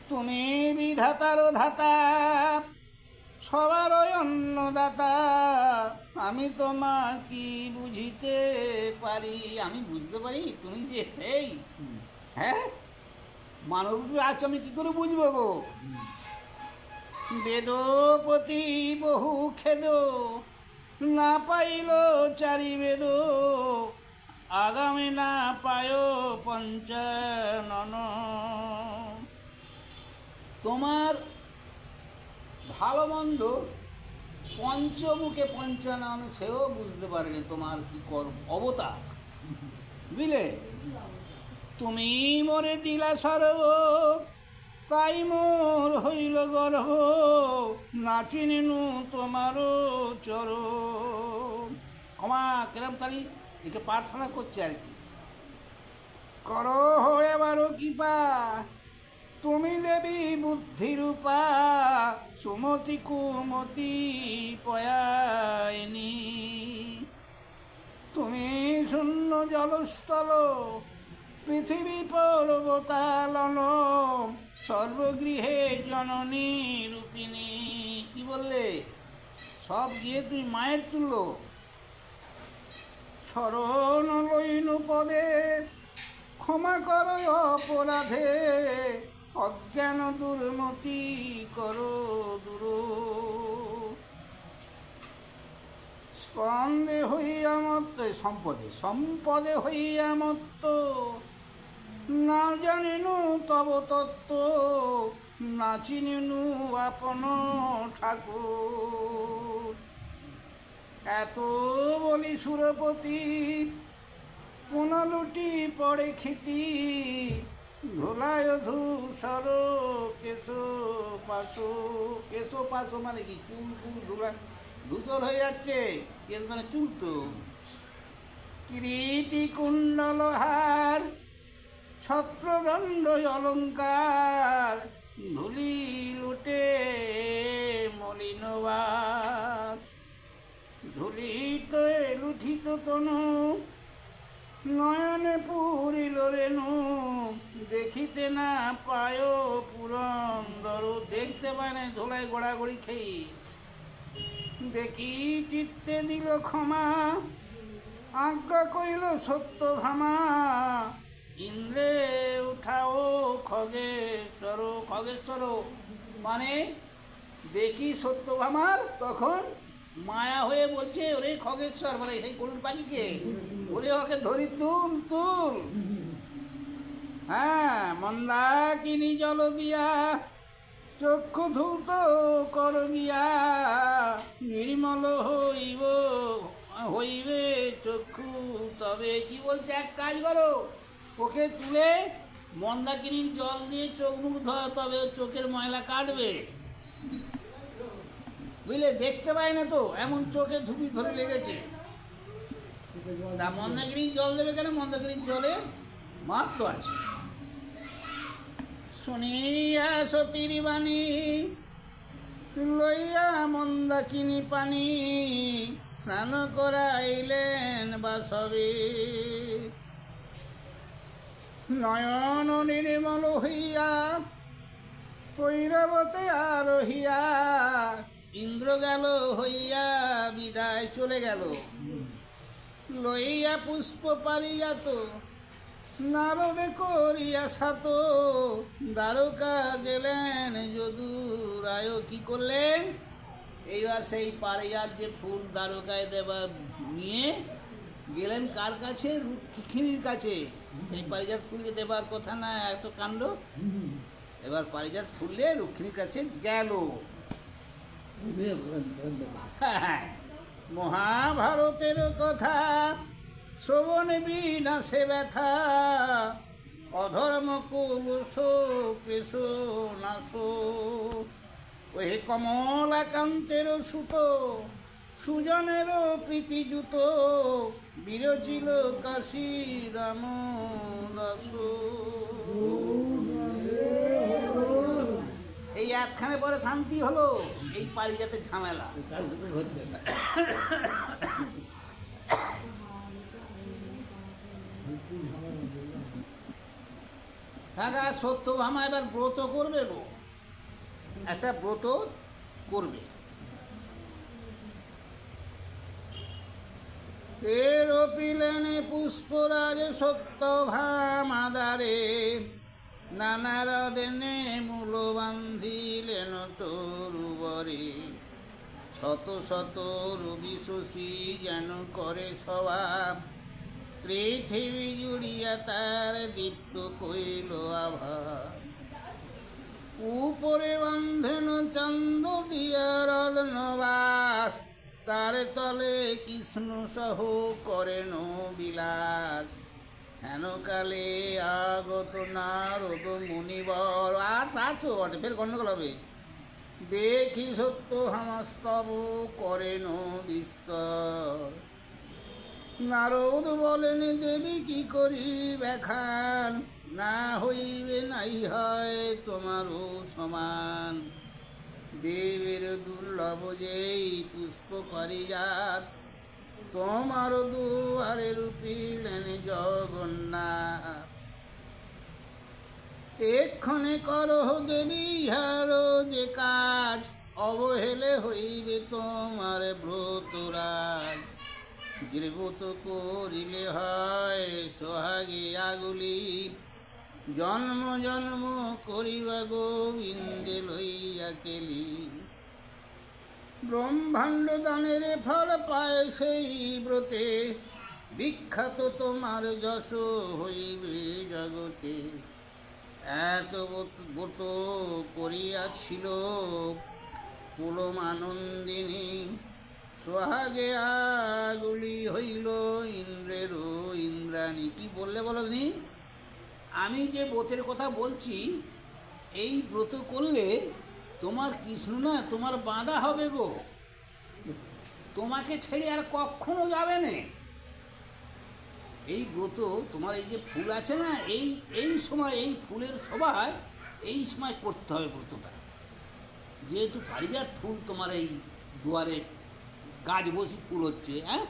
তুমি বিধাতার ধাতা, সবার অন্নদাতা, আমি তোমা কি বুঝিতে পারি। আমি বুঝতে পারি তুমি যে সেই, হ্যাঁ, মানব আছো, আমি কি করে বুঝবো গো। বেদপতি বহু খেদ, না পাইল চারি বেদ, আগামী না পায় পঞ্চানন। তোমার ভালো মন্দ পঞ্চমুখে পঞ্চানন, সেও বুঝতে পারেনি তোমার কি কর্ম অবতার, বুঝলে। তুমি মোরে দিলা সর্ব, তাই মোর হইল গর্ব, না চিনিনু তোমারও চরণ। ক্ষমা কেরম তারি একে প্রার্থনা করছে আর কি। করো এবারও কৃপা, তুমি দেবী বুদ্ধিরূপা, সুমতি কুমতি পয়ায়নি। তুমি শূন্য জলস্থল, পৃথিবী পর্বতালন, সর্বগৃহে জননী রূপিণী। কি বললে, সব গিয়ে তুমি মায়ের তুল্য। শরণ লইনু পদে, ক্ষমা করো অপরাধে, অজ্ঞান দুর্মতি করো দূর। স্পন্দে হইয়া মত্ত, সম্পদে সম্পদে হইয়া মত্ত, না জানিনু তব তত্ত্ব, না চিনিনু আপন ঠাকুর। এত বলি সুরপতি, পুনলুটি পড়ে খিতি, ধুলায় ধূসর কেশো পাশো। কেশো পাশো মানে কি? চুল ফুল ধুলা ধূসর হয়ে যাচ্ছে। কেশ মানে চুল তো। কিরীটি কুণ্ডল হার, ছত্রদণ্ড অলঙ্কার, ধুলি লুটে মলিনবাদ। ধুলিত লুঠিত তনু, নয়নে পুরিল রেণু, দেখিতে না পায় পুরন্দর। দেখতে পায় না, ধুলায় গোড়াগড়ি খেয়ে। দেখি চিত্তে দিল ক্ষমা, আজ্ঞা কইল সত্যভামা, ইন্দ্রে উঠাও খগেশ্বর। খগেশ্বর মানে দেখি সত্যভামার তখন মায়া হয়ে বলছে, ওরে খগেশ্বর মানে সেই গরুর পাখিকে, ওরে ওকে ধরি তুল তুল। হ্যাঁ, মন্দাকিনী জল দিয়া চক্ষু ধূত কর গিয়া, নির্মল হইবে চক্ষু তবে। কি বলছে? এক কাজ করো, ওকে তুলে মন্দাকিনীর জল দিয়ে চোখ মুখ ধোয়া, তবে চোখের ময়লা কাটবে। বুঝলে, দেখতে পায় না তো, এমন চোখে ধুপি ধরে লেগেছে। তা মন্দাকিনীর জল দেবে কেন? মন্দাকিনীর জলের মাত্র আছে। শুনিয়া সতীর বাণী, লইয়া মন্দাকিনী পানি, স্নান করাইলেন বাসবে। নয়ন নির্মল হইয়া কৈরবতে আরহিয়া, ইন্দ্র গেল হইয়া বিদায় চলে গেল। লইয়া পুষ্প পারিয়াত, নারদে করিয়া সাত, দ্বারকা গেলেন যদুরায়। কি করলেন? এইবার সেই পারিজাত যে ফুল দ্বারকায় দেবার নিয়ে গেলেন কার কাছে? রুক্মিণীর কাছে। এই পারিজাত ফুলকে দেবার কথা না, এত কাণ্ড। এবার পারিজাত ফুললে রুক্মিণীর কাছে গেল। মহাভারতের কথা শ্রবণে বিনাশে ব্যথা, অধর্ম কুলুষ ক্লেশ নাশ। ওই কমলাকান্তের সুত, সুজনের প্রীতিযুত, বিরচিল কাশী রামদাস। এই একখানে পরে শান্তি হলো, এই পারিজাতে ঝামেলা। কাকা সত্যভামা এবার ব্রত করবে গো, একটা ব্রত করবে। এর পিলেন পুষ্পরাজ সত্যভামাদারে, নানার দেনে মূল বান্ধিলেন তরুবরে। শত শত রবি শশী যেন করে স্বভাব, পৃথিবী জুড়িয়া তার দীপ্ত কইল আভা। উপরে বান্ধেন চান্দ দিয়া রত্নবাস, তার তলে কৃষ্ণ সহ করেন বিলাস। হেনকালে আগত নারদ মুনিবর। আছো ফের গণ্ডগোল হবে। দেখি সত্য হামাস্তব করেন বিস্তর। নারদ বলেন, দেবী কি করি বেখান, না হইবে নাই হয় তোমারও সমান। দেবের দুর্লভ যেই পুষ্প পারিজাত, তোমার দুয়ারে রূপিলেন জগন্নাথ। এক্ষণে করহ দেবী ইহার যে কাজ, অবহেলে হইবে তোমার ব্রতরাজ। যে ব্রত করিলে হয় সোহাগে আগুলি, জন্ম জন্ম করিবা গোবিন্দে লইয়া কেলি। ব্রহ্মাণ্ড দানের ফল পায় সেই ব্রতে, বিখ্যাত তোমার যশ হইবে জগতে। এত ব্রত করিয়াছিল পুলমানন্দিনী, সোহাগে আগুলি হইল ইন্দ্রেরও ইন্দ্রাণী। কি বললে বলো নি? আমি যে ব্রতের কথা বলছি, এই ব্রত করলে তোমার কৃষ্ণ না তোমার বাঁধা হবে গো, তোমাকে ছেড়ে আর কখনো যাবে না। এই ব্রত তোমার এই যে ফুল আছে না, এই এই সময় এই ফুলের সভায় এই সময় করতে হবে ব্রতটা। যেহেতু পারিজাত ফুল তোমার এই দুয়ারে গাছ বসি ফুল হচ্ছে, হ্যাঁ,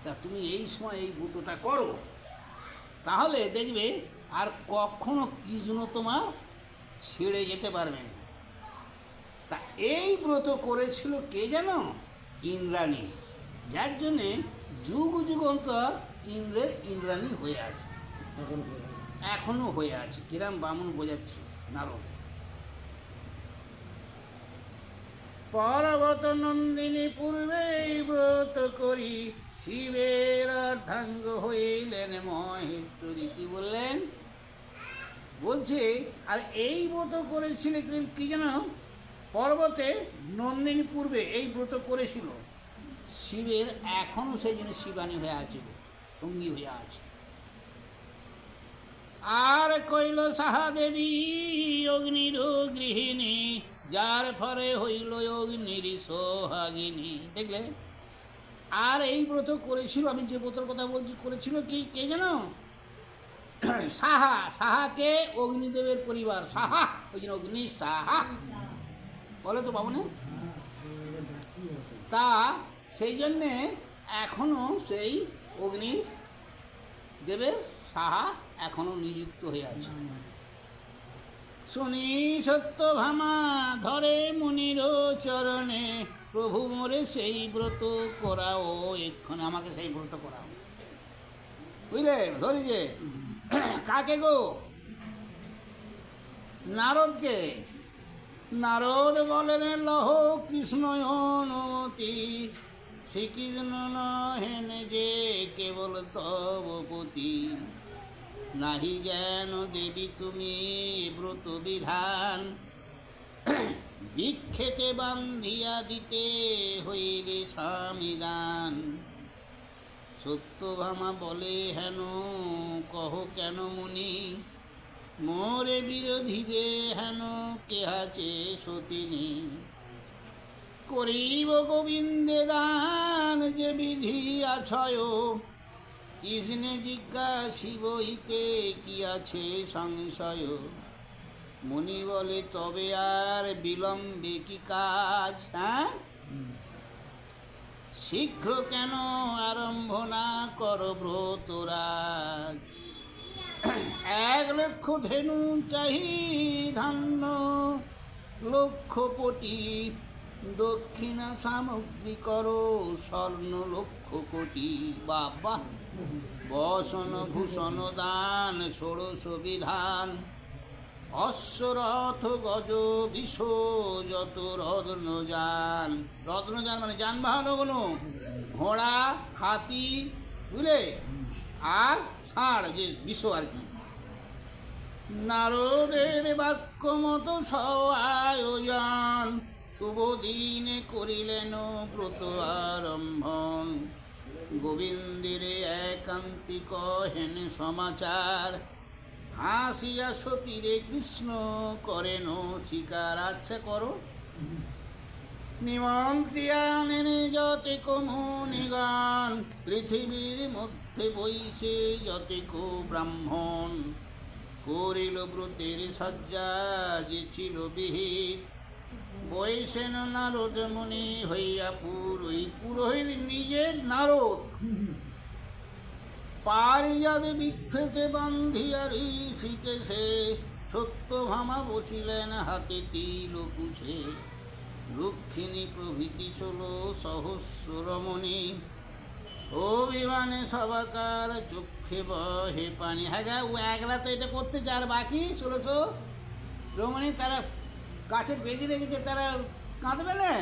তা তুমি এই সময় এই ব্রতটা করো, তাহলে দেখবে আর কখনো কৃষ্ণ তোমার ছেড়ে যেতে পারবে না। তা এই ব্রত করেছিল কে জানো? ইন্দ্রাণী, যার জন্যে যুগ যুগান্তর ইন্দ্রের ইন্দ্রাণী হয়ে আছে, এখনো হয়ে আছে। কিরাম বামুন বোঝাচ্ছে নারদ। পর্বত নন্দিনী পূর্বে ব্রত করি, শিবের অর্ধাঙ্গ হইলেন মহেশ্বরী। কি বললেন? বলছে আর এই ব্রত করেছিল কি জানো? পর্বতে নন্দিনী পূর্বে এই ব্রত করেছিল শিবের, এখনো সেই জন্য শিবানী হয়ে আছে, সঙ্গী হয়ে আছে। আর কইল সাহা দেবী অগ্নির গৃহিণী, যার ফলে হইল অগ্নির সোহাগিনী। দেখলে? আর এই ব্রত করেছিল, আমি যে ব্রতের কথা বলছি করেছিল কি কে জানো? সাহা। সাহাকে অগ্নিদেবের পরিবার, সাহা, ওই জন্য অগ্নি সাহা বলে তো বাবু না? তা সেই জন্যে এখনো সেই অগ্নি দেবের সাহা এখনো নিযুক্ত হয়ে আছে। শুনি সত্যভামা ধরে মুনির চরণে, প্রভু মোরে সেই ব্রত করাও এক্ষণে, আমাকে সেই ব্রত করাও। বুঝলে? ধরি যে কাকে গো? নারদকে। নারদ বলেন লহ কৃষ্ণ অনুমতি, শ্রীকৃষ্ণ নহেন যে কেবল তব পতি, নাহি যেন দেবী তুমি ব্রত বিধান, ভিক্ষেতে বান্ধিয়া দিতে হইবে স্বামীদান। সত্যভামা বলে হেন কহ কেন মুনি, মোরে বিরোধিবে হেন কেহাচে সতিনী, করিব গোবিন্দে দান যে বিধি আছয়, কৃষ্ণে জিজ্ঞাসিব ইতে কি আছে সংশয়। মুনি বলে তবে আর বিলম্বে কি কাজ, হ্যাঁ, শীঘ্র কেন আরম্ভ না কর ব্রতরাজ। 1,00,000 ধেনু চাহি ধান্য, লক্ষপটি দক্ষিণা সামগ্রী করো স্বর্ণ 1,00,000 কোটি। বাবা! বসন ভূষণ দান 16 বিধান, অশ্বরথ গজ বিষ যত রত্নযান। রত্নযান মানে যানবাহন, ওগুলো ঘোড়া, হাতি, বুঝলে, আর ষাঁড় যে বিষ আর কি। নারদের বাক্য মতো সআয়োজন, শুভ দিনে করিলেন ব্রত আরম্ভন। গোবিন্দের একান্তিক হেন সমাচার, হাসিয়া সতীরে কৃষ্ণ করেন স্বীকার। আচ্ছা করো। নিমন্ত্রিয়া নেনে যতেক মুনিগণ, পৃথিবীর মধ্যে বৈশে যতেক ব্রাহ্মণ। করিল ব্রতের সজ্জা যে ছিল বিহিত, বৈশেন নারদ মুনি হইয়া পুরোহিত। পুরোহিত নিজের নারদ। পারিজাত বৃক্ষেতে বান্ধিয়া ঋষিকেশে, সত্যভামা বসিলেন হাতে তিলকুশে। রুক্মিণী প্রভৃতি 16 সহস্র রমণী, অভিমানে সবাকার চক্ষে বহে পানি। হ্যাঁ গা, ও একলা তো এটা করতে, যার বাকি 1600 রমণী তারা গাছে বেঁধে রেখেছে, তারা কাঁদবে না?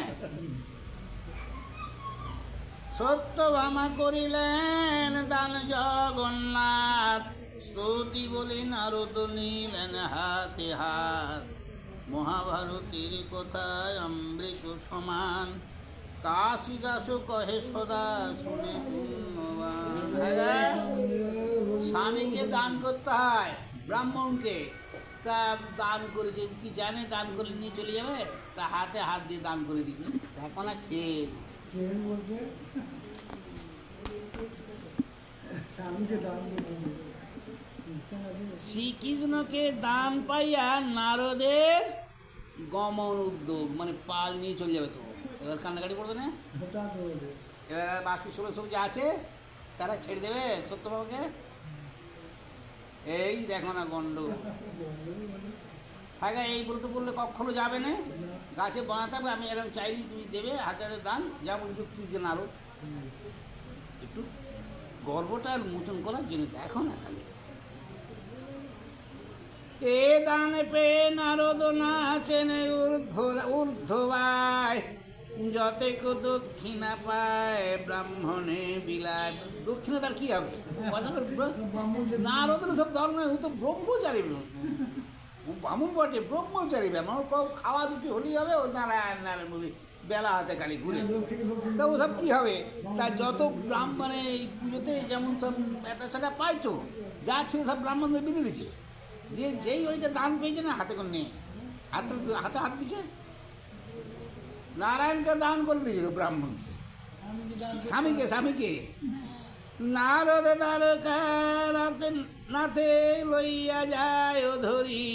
সত্যভামা করিলেন দান জগন্নাথ, স্তুতি বলে নারদ নিলেন হাতে হাত। মহাভারতের কথায় অমৃত সমান, কাশিদাস কহে সদা শুনে পুণ্যবান। হ্যাঁ, স্বামীকে দান করতে হয় ব্রাহ্মণকে। তা দান করে যে কি জানে দান করলে নিয়ে চলে যাবে, তা হাতে হাত দিয়ে দান করে দিবি। দেখো না খেয়ে শ্রীকৃষ্ণকে দান পাইয়া নারদের গমন উদ্যোগ, মানে পাল নিয়ে চলে যাবে। তো এবার কান্নাকাটি করবে না, এবার বাকি 16 যে আছে তারা ছেড়ে দেবে সত্যবাবুকে। এই দেখো না গন্ড। হ্যাঁ, এই ব্রত করলে কখনো যাবে না, গাছে বাঁধা থাকবে। আমি এরকম চাইলি তুমি দেবে হাতে হাতে দান, যেমন যুক্তি যে নারদ একটু গর্বটা মোচন করার জন্য। দেখো না খালি এ দান পে নারদ নাচেন ঊর্ধ্ববায়, যতেক দক্ষিণা পায় ব্রাহ্মণে বিলায়। দক্ষিণা তার কি হবে? নারদের সব ধর্ম, ও তো ব্রহ্মচারী, বামুন বটে, ব্রহ্মচারী। ব্যাপার খাওয়া দুটি হলেই হবে। ও নারায়ণ নারায়ণ বলি বেলা হাতে খালি ঘুরে। তা ওসব কী হবে? তা যত ব্রাহ্মণে এই পুজোতে যেমন সব একটা সেটা পাইতো, যা ছিল সব ব্রাহ্মণদের বিলে দিচ্ছে। যে যেই ওইটা দান পেয়েছে না, হাতে করে নিয়ে হাতে হাতে হাত দিচ্ছে। নারায়ণকে দান করে দিয়েছিল ব্রাহ্মণকে, স্বামীকে। নারদ দ্বারকাতে নাথে লইয়া যায় ও ধরি,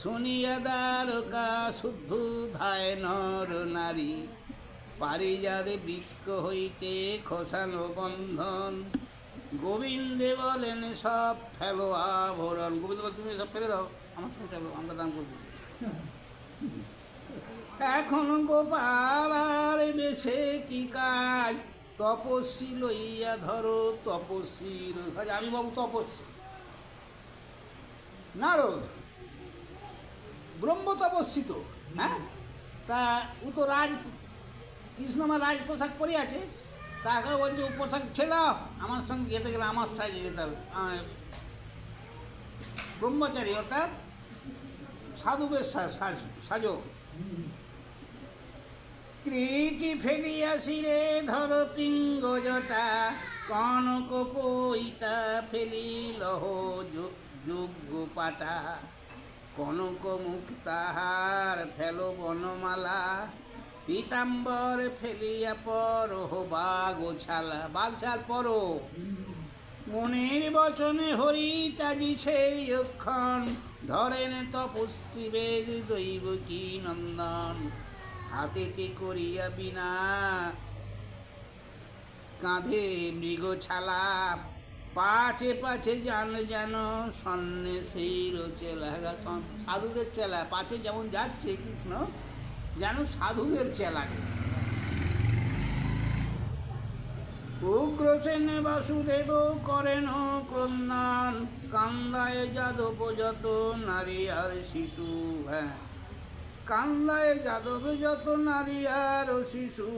শুনিয়া দ্বারকা শুদ্ধ ধায় নর নারী। পারিজাতে বৃক্ষ হইতে খসানো বন্ধন, গোবিন্দে বলেন সব ফেলো আভরণ। গোবিন্দ বল তুমি সব ফেলে দাও, আমার সঙ্গে চলো, আমরা দান করে দিচ্ছি। এখন গোপাল আর বেশে কি কাজ, তপস্বী লইয়া ধরো তপস্বীর সাজ। আমি বাবু তপস্বী, নারদ ব্রহ্ম তপস্বী তো। হ্যাঁ, তা ও তো কৃষ্ণ আমার রাজ পোশাক পরে আছে। তাকে বলছে ও পোশাক ছেড়ে আমার সঙ্গে যেতে গেলে আমার সাইজে যেতে হবে। ব্রহ্মচারী অর্থাৎ সাধুবের সাজো। কৃতি ফেলিয়া শিরে ধর পিঙ্গ জটা, কনক পইতা ফেলিল যোগ্য পাটা। কনক মুখ তাহার ফেল বনমালা, পীতাম্বর ফেলিয়া পর বাঘ ছালা। বাঘ ছাল পর মনের বচনে হরি তাজি সেই অক্ষণ, ধরেন তপস্বী বেদ দৈব কি নন্দন। হাতেতে করিয়া বিনা কাঁধে মৃগ ছালা, পাছে পাছে জান যেন সন্ন্যাসীর চেলা। সাধুদের চেলা পাছে যেমন যাচ্ছে কৃষ্ণ, যেন সাধুদের চেলা। উগ্রসেন বাসুদেব করেন ক্রন্দন, কান্দায় যাদব যত নারী আর শিশু। হ্যাঁ, কান্দায় যাদব যত নারী আর শিশু,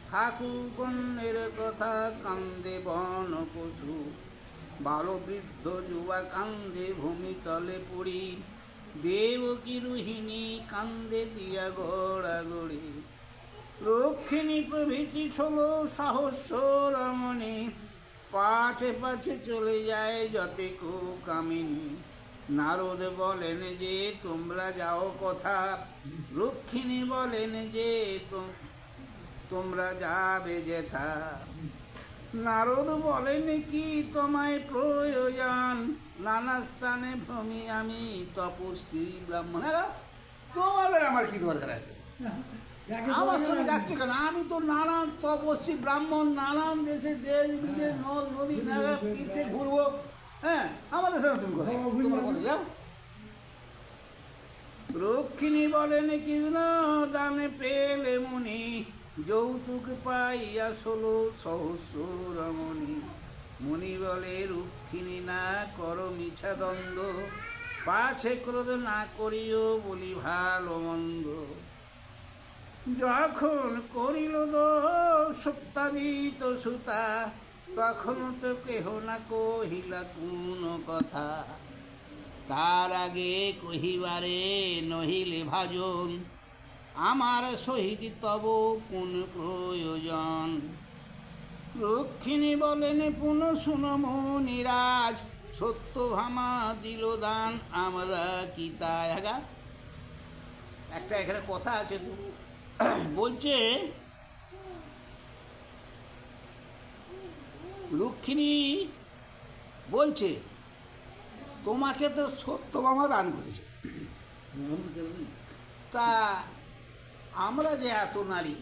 ঠাকুর কন্যের কথা কান্দে বন পশু। বাল বৃদ্ধ যুবা কান্দে ভূমিতলে পড়ি, দেবকী রোহিণী কান্দে দিয়া গড়াগড়ি। রক্ষিণী প্রভৃতি 16 সহস্র রমণী, পাছে পাছে চলে যায় যতেক কামিনী। নারদ বলেন যে তোমরা যাও কথা, রক্ষিণী বলেন যে তোমরা যাবে যেথা। নারদ বলেন কি তোমায় প্রয়োজন, নানা স্থানে ভ্রমি আমি তপস্বী ব্রাহ্মণ। তোমাদের আমার কি দরকার আছে? আমার সঙ্গে যাচ্ছে কেন? আমি তো নানান তপস্বী ব্রাহ্মণ, নানান দেশে দেশ বিদেশ নদ নদী নাগা তীর্থে ঘুরবো। হ্যাঁ, আমাদের সঙ্গে তুমি কথা তোমার কথা যাও। রক্ষিণী বলেন কৃষ্ণ দানে পেলে মুনি, যৌতুক পাইয়া 16 সহস্র রমণী। মুনি বলে রক্ষিণী না কর মিছা দ্বন্দ্ব, পাছে ক্রোধ না করিও বলি ভালো মন্দ। যখন করিল সত্যাদিত সুতা, তখন তো কেহ না কহিলা কোন কথা। তার আগে কহিবারে নহিলে ভাজন, আমার সহিত তব কোন প্রয়োজন। রক্ষিণী বলেন পুন শুনো মুনিরাজ, সত্যভামা দিল দান আমরা কি তাই। আগা একটা এখানে কথা আছে তো, বলছে রক্ষিণী বলছে তোমাকে তো সত্যভামা দান করেছে, তা আমরা যে এত নারী,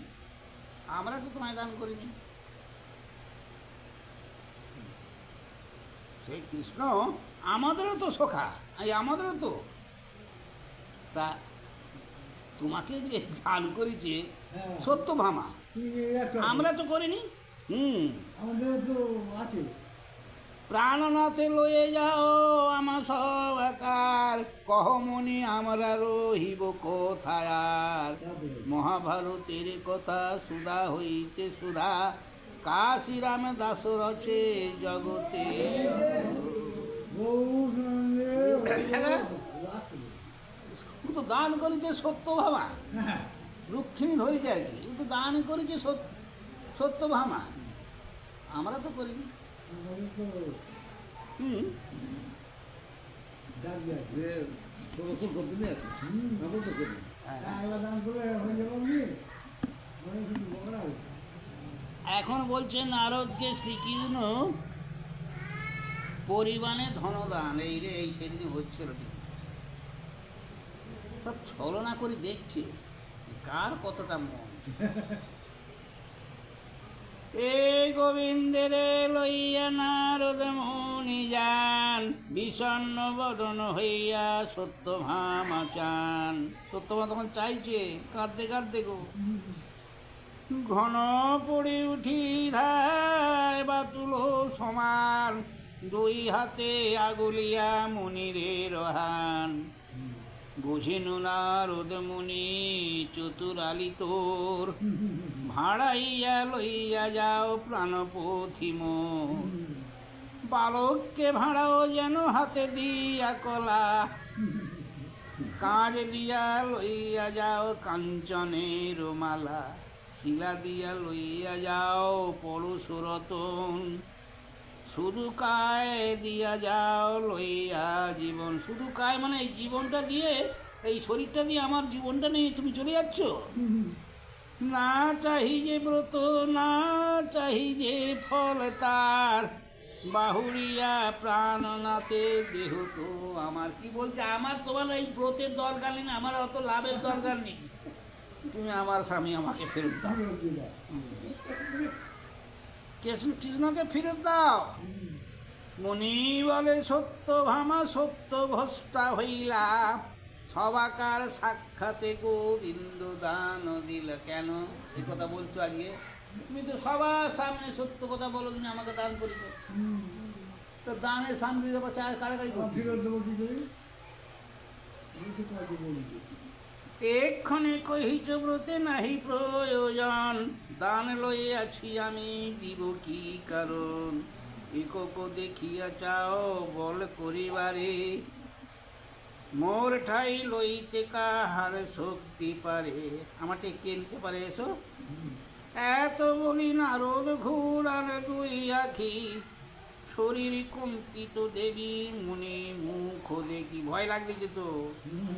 আমরা তো তোমায় দান করিনি। সেই কৃষ্ণ আমাদেরও তো সখা, আমাদেরও তো, তা তোমাকে যে দান করেছে সত্যভামা, আমরা তো করিনি। আমাদের তো আছে। প্রাণনাথে লয়ে যাও আমার সব একার, কহমনি আমরা রহিব কোথায় আর। মহাভারতের কথা সুধা হইতে সুধা, কাশিরাম দাস রচে জগতে। ও তো দান করেছে সত্যভামা, রুক্মিণী ধরেছে আর কি, ও তো দান করেছে সত্যভামা, আমরা তো করিনি। এখন বলছে নারদকে শ্রীকৃষ্ণ পরিমাণে ধনদান, এই রে এই সেদিন হচ্ছিল, ঠিক সব ছলনা করে দেখছে কার কতটা মন। এই গোবিন্দের লইয়া নারদ মুনি যান, বিষণ্ণ বদন হইয়া সত্যভামা চান। সত্যভামা তখন চাইছে, কাঁদতে কাঁদতে গো ঘন পড়ে উঠি ধায় বাতুল সমান, দুই হাতে আগুলিয়া মুনিরে রহান। বুঝিনু নারদ মুনি চতুরালি তোর, ভাড়াইয়া লইয়া যাও প্রাণপথি মোর। বালককে ভাড়াও যেন হাতে দিয়া কলা, কাজ দিয়া লইয়া যাও কাঞ্চনের মালা। শিলা দিয়া লইয়া যাও পরশ রতন, শুধু কায় দিয়া যাও লইয়া জীবন। শুধু কায় মানে এই জীবনটা দিয়ে, এই শরীরটা দিয়ে আমার জীবনটা নিয়ে তুমি চলে যাচ্ছ। না চাহি যে ব্রত, না চাহি যে ফল তার, বাহুরিয়া প্রাণনাথে দেহ তো আমার। কি বলছে, আমার তোমার এই ব্রতের দরকার নেই, আমার অত লাভের দরকার নেই, তুমি আমার স্বামী আমাকে ফেরত দাও, কৃষ্ণকে ফেরত দাও। মুনি বলে সত্যভামা সত্য ভ্রষ্টা হইলা, সবাকার সাক্ষাতে গোবিন্দ দান দিল। কেন এই কথা বলছো আজকে? তুমি তো সবার সামনে সত্য কথা বলো, তুমি আমাকে দান করিস, তো দানের সামনে চায় কাড়াকাড়ি করতে। এক্ষণে কহিছ ব্রতে নাহি প্রয়োজন, দান লইয়াছি আমি দিব কি কারণ। একক দেখিয়া চাও বল করিবারে, মোর ঠাই লইতে কাহার শক্তি পারে। আমাকে কে নিতে পারে এসো? এত বলি নারদ ঘুরান দুই আখি, শরীর কম্পিত দেবী মুনি মুখ দেখি। ভয় লাগতেছে তো,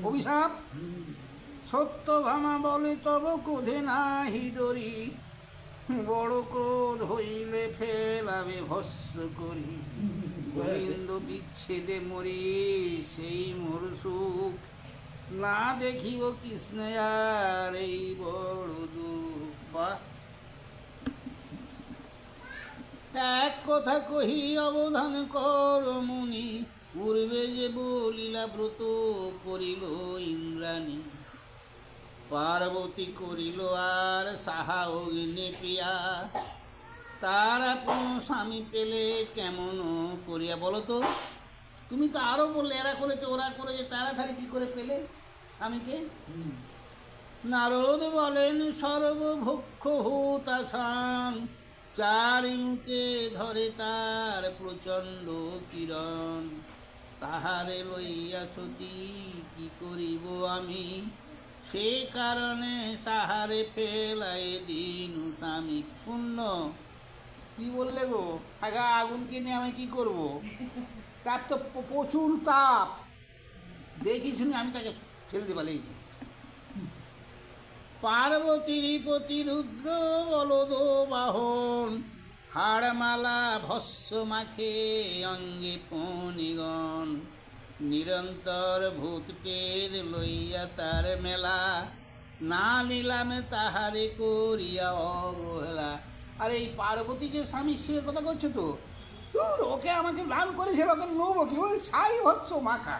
অভিশাপ। সত্যভামা বলে তব ক্রোধে নাহি ডরি, বড় ক্রোধ হইলে ফেলাবে ভস্ম করি। গোবিন্দ বিচ্ছেদে মরি সেই মোর সুখ, না দেখিব কৃষ্ণ আর এই বড় দুঃখ। বাহ, এক কথা কহি অবধান কর মুনি, পূর্বে যে বলিলা ব্রত করিল ইন্দ্রাণী। পার্বতী করিল আর সাহা অগ্নি প্রিয়া, তার আপন স্বামী পেলে কেমন করিয়া। বলো তো, তুমি তো আরো বললে এরা করেছে ওরা করেছে, তাড়াতাড়ি কি করে পেলে স্বামীকে? নারদ বলেন সর্বভক্ষ হুতাসান, চারি মুখে ধরে তার প্রচণ্ড কিরণ। তাহারে লইয়া সতী কি করিব আমি, সে কারণে সাহারে ফেলাই দিন স্বামী শূন্য। কি বললে গো? আগা আগুনকে নিয়ে আমি কি করব? তাপ তো প্রচুর তাপ, দেখি শুনি আমি তাকে ফেলতে পারিয়েছি। পার্বতীর পতি রুদ্র বলদ বাহন, হাড়মালা ভস্য মাখে অঙ্গে ফণিগণ, নিরন্তর ভূত পেদ লইয়া তার মেলা, না নিলামে তাহারে করিয়া অবহেলা। আর এই পার্বতী যে স্বামী শিবের কথা করছো তো, তোর ওকে আমাকে দান করেছে, ওকে নেবো কি? ওই সাই ভস্য মাখা,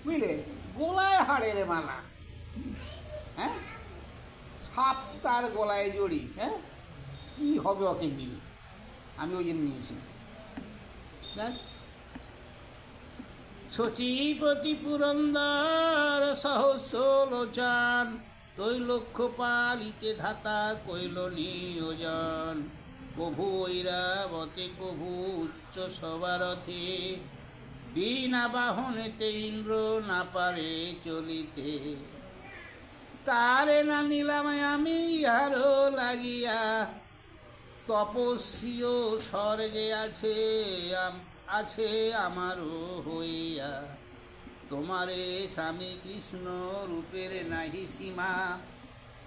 বুঝলে, গলায় হাড়ের মালা, হ্যাঁ, সাপ তার গলায় জড়ি, হ্যাঁ, কি হবে ওকে নিয়ে? আমি ওই জন্য নিয়েছি। ব্যাস। সচিপতি পুরন্দর সহস্র লোচন, তৈলক্ষ পালিতে ধাতা কইল নিয়োজন, কভু ঐরাবতে কভু উচ্চ সবারথে, বিনা বাহনেতে ইন্দ্র না পারে চলিতে, তারে না নিলাম আমি ইহারও লাগিয়া, তপস্বীও স্বর্গে আছে আছে আমারও হইয়া, তোমারে স্বামী কৃষ্ণ রূপের নাহি সীমা,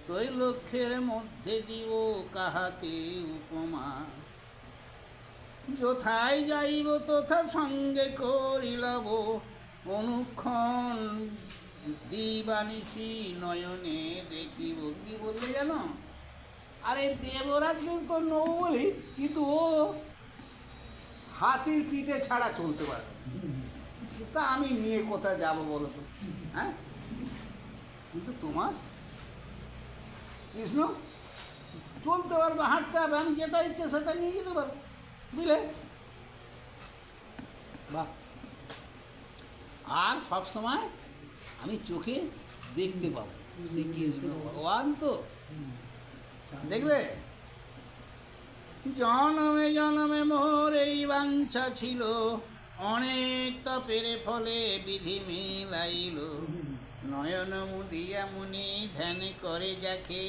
তৈলক্ষ্যের মধ্যে দিব কাহাতে উপমা, যথায় যাইব তথা সঙ্গে করিলব, অনুক্ষণ দিবানিশি নয়নে দেখিব। কি বললে জানো? আরে দেবরাজকে তো নৌ বলি, কিন্তু ও হাতির পিঠে ছাড়া চলতে পারবে, তা আমি নিয়ে কোথায় যাব বলো তো? হ্যাঁ, কিন্তু তোমার কৃষ্ণ চলতে পারবে, হাঁটতে হবে, আমি যেটা ইচ্ছে সেটা নিয়ে যেতে পারবো, বুঝলে? বাহ। আর সব সময় আমি চোখে দেখতে পাবো সে কৃষ্ণ ভগবান, তো দেখবে। জনমে জনমে মোর এই বাঞ্ছা ছিল, অনেক তপের ফলে বিধি মিলাইল, নয়ন মুদিয়া মুনি ধ্যান করে যাকে,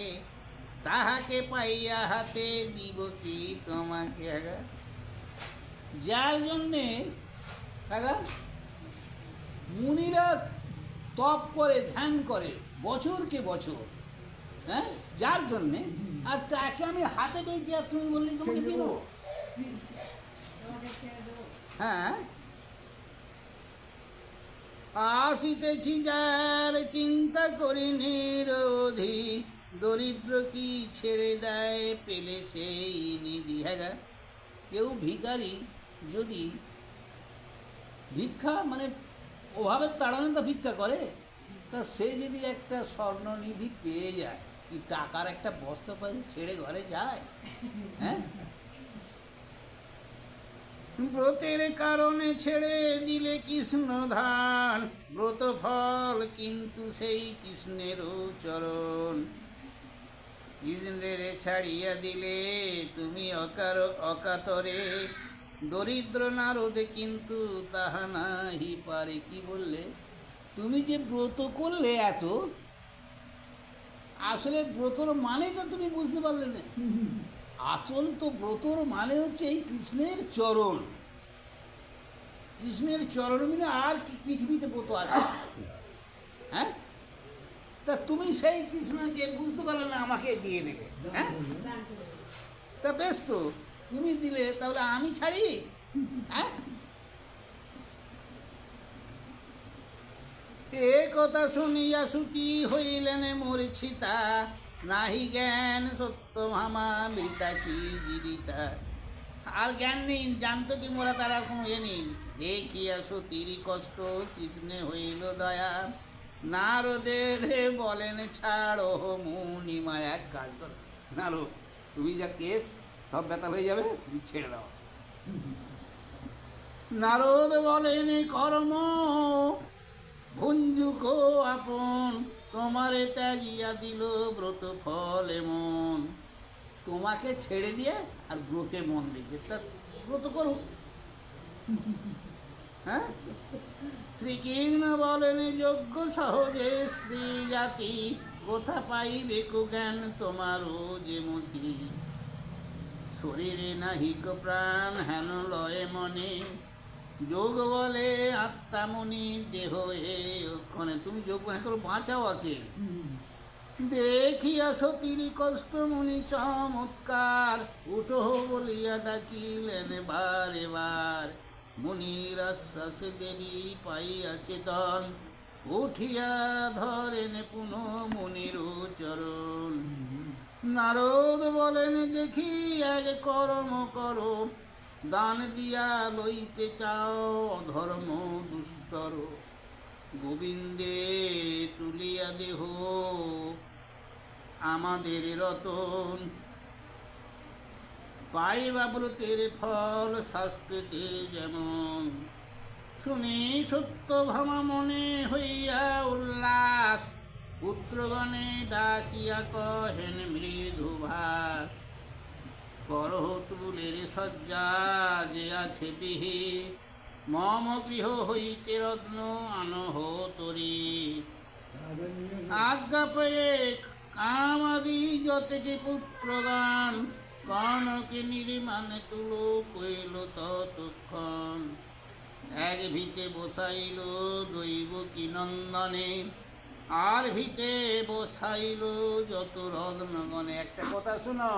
তাহাকে পাইয়া হাতে দিব কি তোমাকে। আগা যার জন্যে আগা মুনিরা তপ করে ধ্যান করে বছরকে বছর, হ্যাঁ, যার জন্যে, আর তাকে আমি হাতে পেয়েছি, আর তুমি বললি তোমাকে দিয়ে দেবো? হ্যাঁ, আসিতেছি যার চিন্তা করি নিরবধি, দরিদ্র কি ছেড়ে দেয় পেলে সেই নিধি। হ্যাঁ, কেউ ভিখারি যদি ভিক্ষা মানে অভাবের তাড়ানে তো ভিক্ষা করে, তা সে যদি একটা স্বর্ণনিধি পেয়ে যায়, কি টাকার একটা বস্তা পাই, ছেড়ে ঘরে যায়? হ্যাঁ, ব্রতের কারণে ছেড়ে দিলে কৃষ্ণ ধান, ব্রত ফল কিন্তু সেই কৃষ্ণেরও চরণ, কৃষ্ণের ছাড়িয়া দিলে তুমি অকাতরে, দরিদ্র নারদে কিন্তু তাহা নাহি পারে। কি বললে? তুমি যে ব্রত করলে এত, আসলে ব্রতর মানেটা তুমি বুঝতে পারলে না। আসল তো ব্রতর মানে হচ্ছে এই কৃষ্ণের চরণ, কৃষ্ণের চরণ মিলে আর কি পৃথিবীতে ব্রত আছে? হ্যাঁ, তা তুমি সেই কৃষ্ণকে বুঝতে পারলে না, আমাকে দিয়ে দিলে। হ্যাঁ, তা বেশ, তো তুমি দিলে, তাহলে আমি ছাড়ি? হ্যাঁ, এ কথা শুনিয়া শ্রুতি হইলেন মূর্ছিতা, নাহি জ্ঞান সত্য মামা মৃতা কি জীবিতা। আর জ্ঞান নেই, জানতো কি মোরা, তার আর কোনো নেই। দেখিয়া সতীর কষ্ট কৃষ্ণে হইল দয়া, নারদের বলেন ছাড়ো মুনিমা, এক কাজ করো নারদ, তুমি যা কেস সব বেতাল হয়ে যাবে, তুমি ছেড়ে দাও। নারদ বলেন কর্ম ভঞ্জুক আপন, তোমারে ত্যাজিয়া দিল ব্রত ফল এমন। তোমাকে ছেড়ে দিয়ে আর ব্রতে মন দিয়েছে, তা ব্রত করো। হ্যাঁ, শ্রীকৃষ্ণ বলেন যোগ্য সহজে শ্রী জাতি, কোথা পাইবে কো জ্ঞান তোমারও যে মতি। শরীরে নাহিক প্রাণ হেন লয় মনে, যোগ বলে আত্মামনি দেহ এ ওখানে। তুমি যোগ মনে করো বাঁচাও আকে। দেখিয়া সতীর কষ্ট মুনি চমৎকার, উঠো বলিয়া ডাকিলেন বারে বার। মুনির আশ্বাসে দেবী পাইয়া চেতন, উঠিয়া ধরেন পুনঃ মুনির চরণ। নারদ বলেন দেখি এক কর্ম করো, দান দিয়া লইতে চাও ধর্ম দুস্তর। গোবিন্দে তুলিয়া দেহ আমাদের রতন, পাইবা ব্রতের ফল শাস্ত্রেতে যেমন। শুনি সত্য ভামা মনে হইয়া উল্লাস, পুত্রগণে ডাকিয়া কহেন মৃদু ভাস। করহ তুলের শয্যা যে আছে বিহিত, মম গৃহ হইতে রত্ন আনহ তরি। আজ্ঞা পেয়ে কামাদি যতেটি পুত্রগণ, কর্ণকে নির্মাণে তুলো কইল ততক্ষণ। এক ভিতে বসাইল দৈব কি নন্দনে, আর ভিতে বসাইল যত রত্নগণে। একটা কথা শোনো,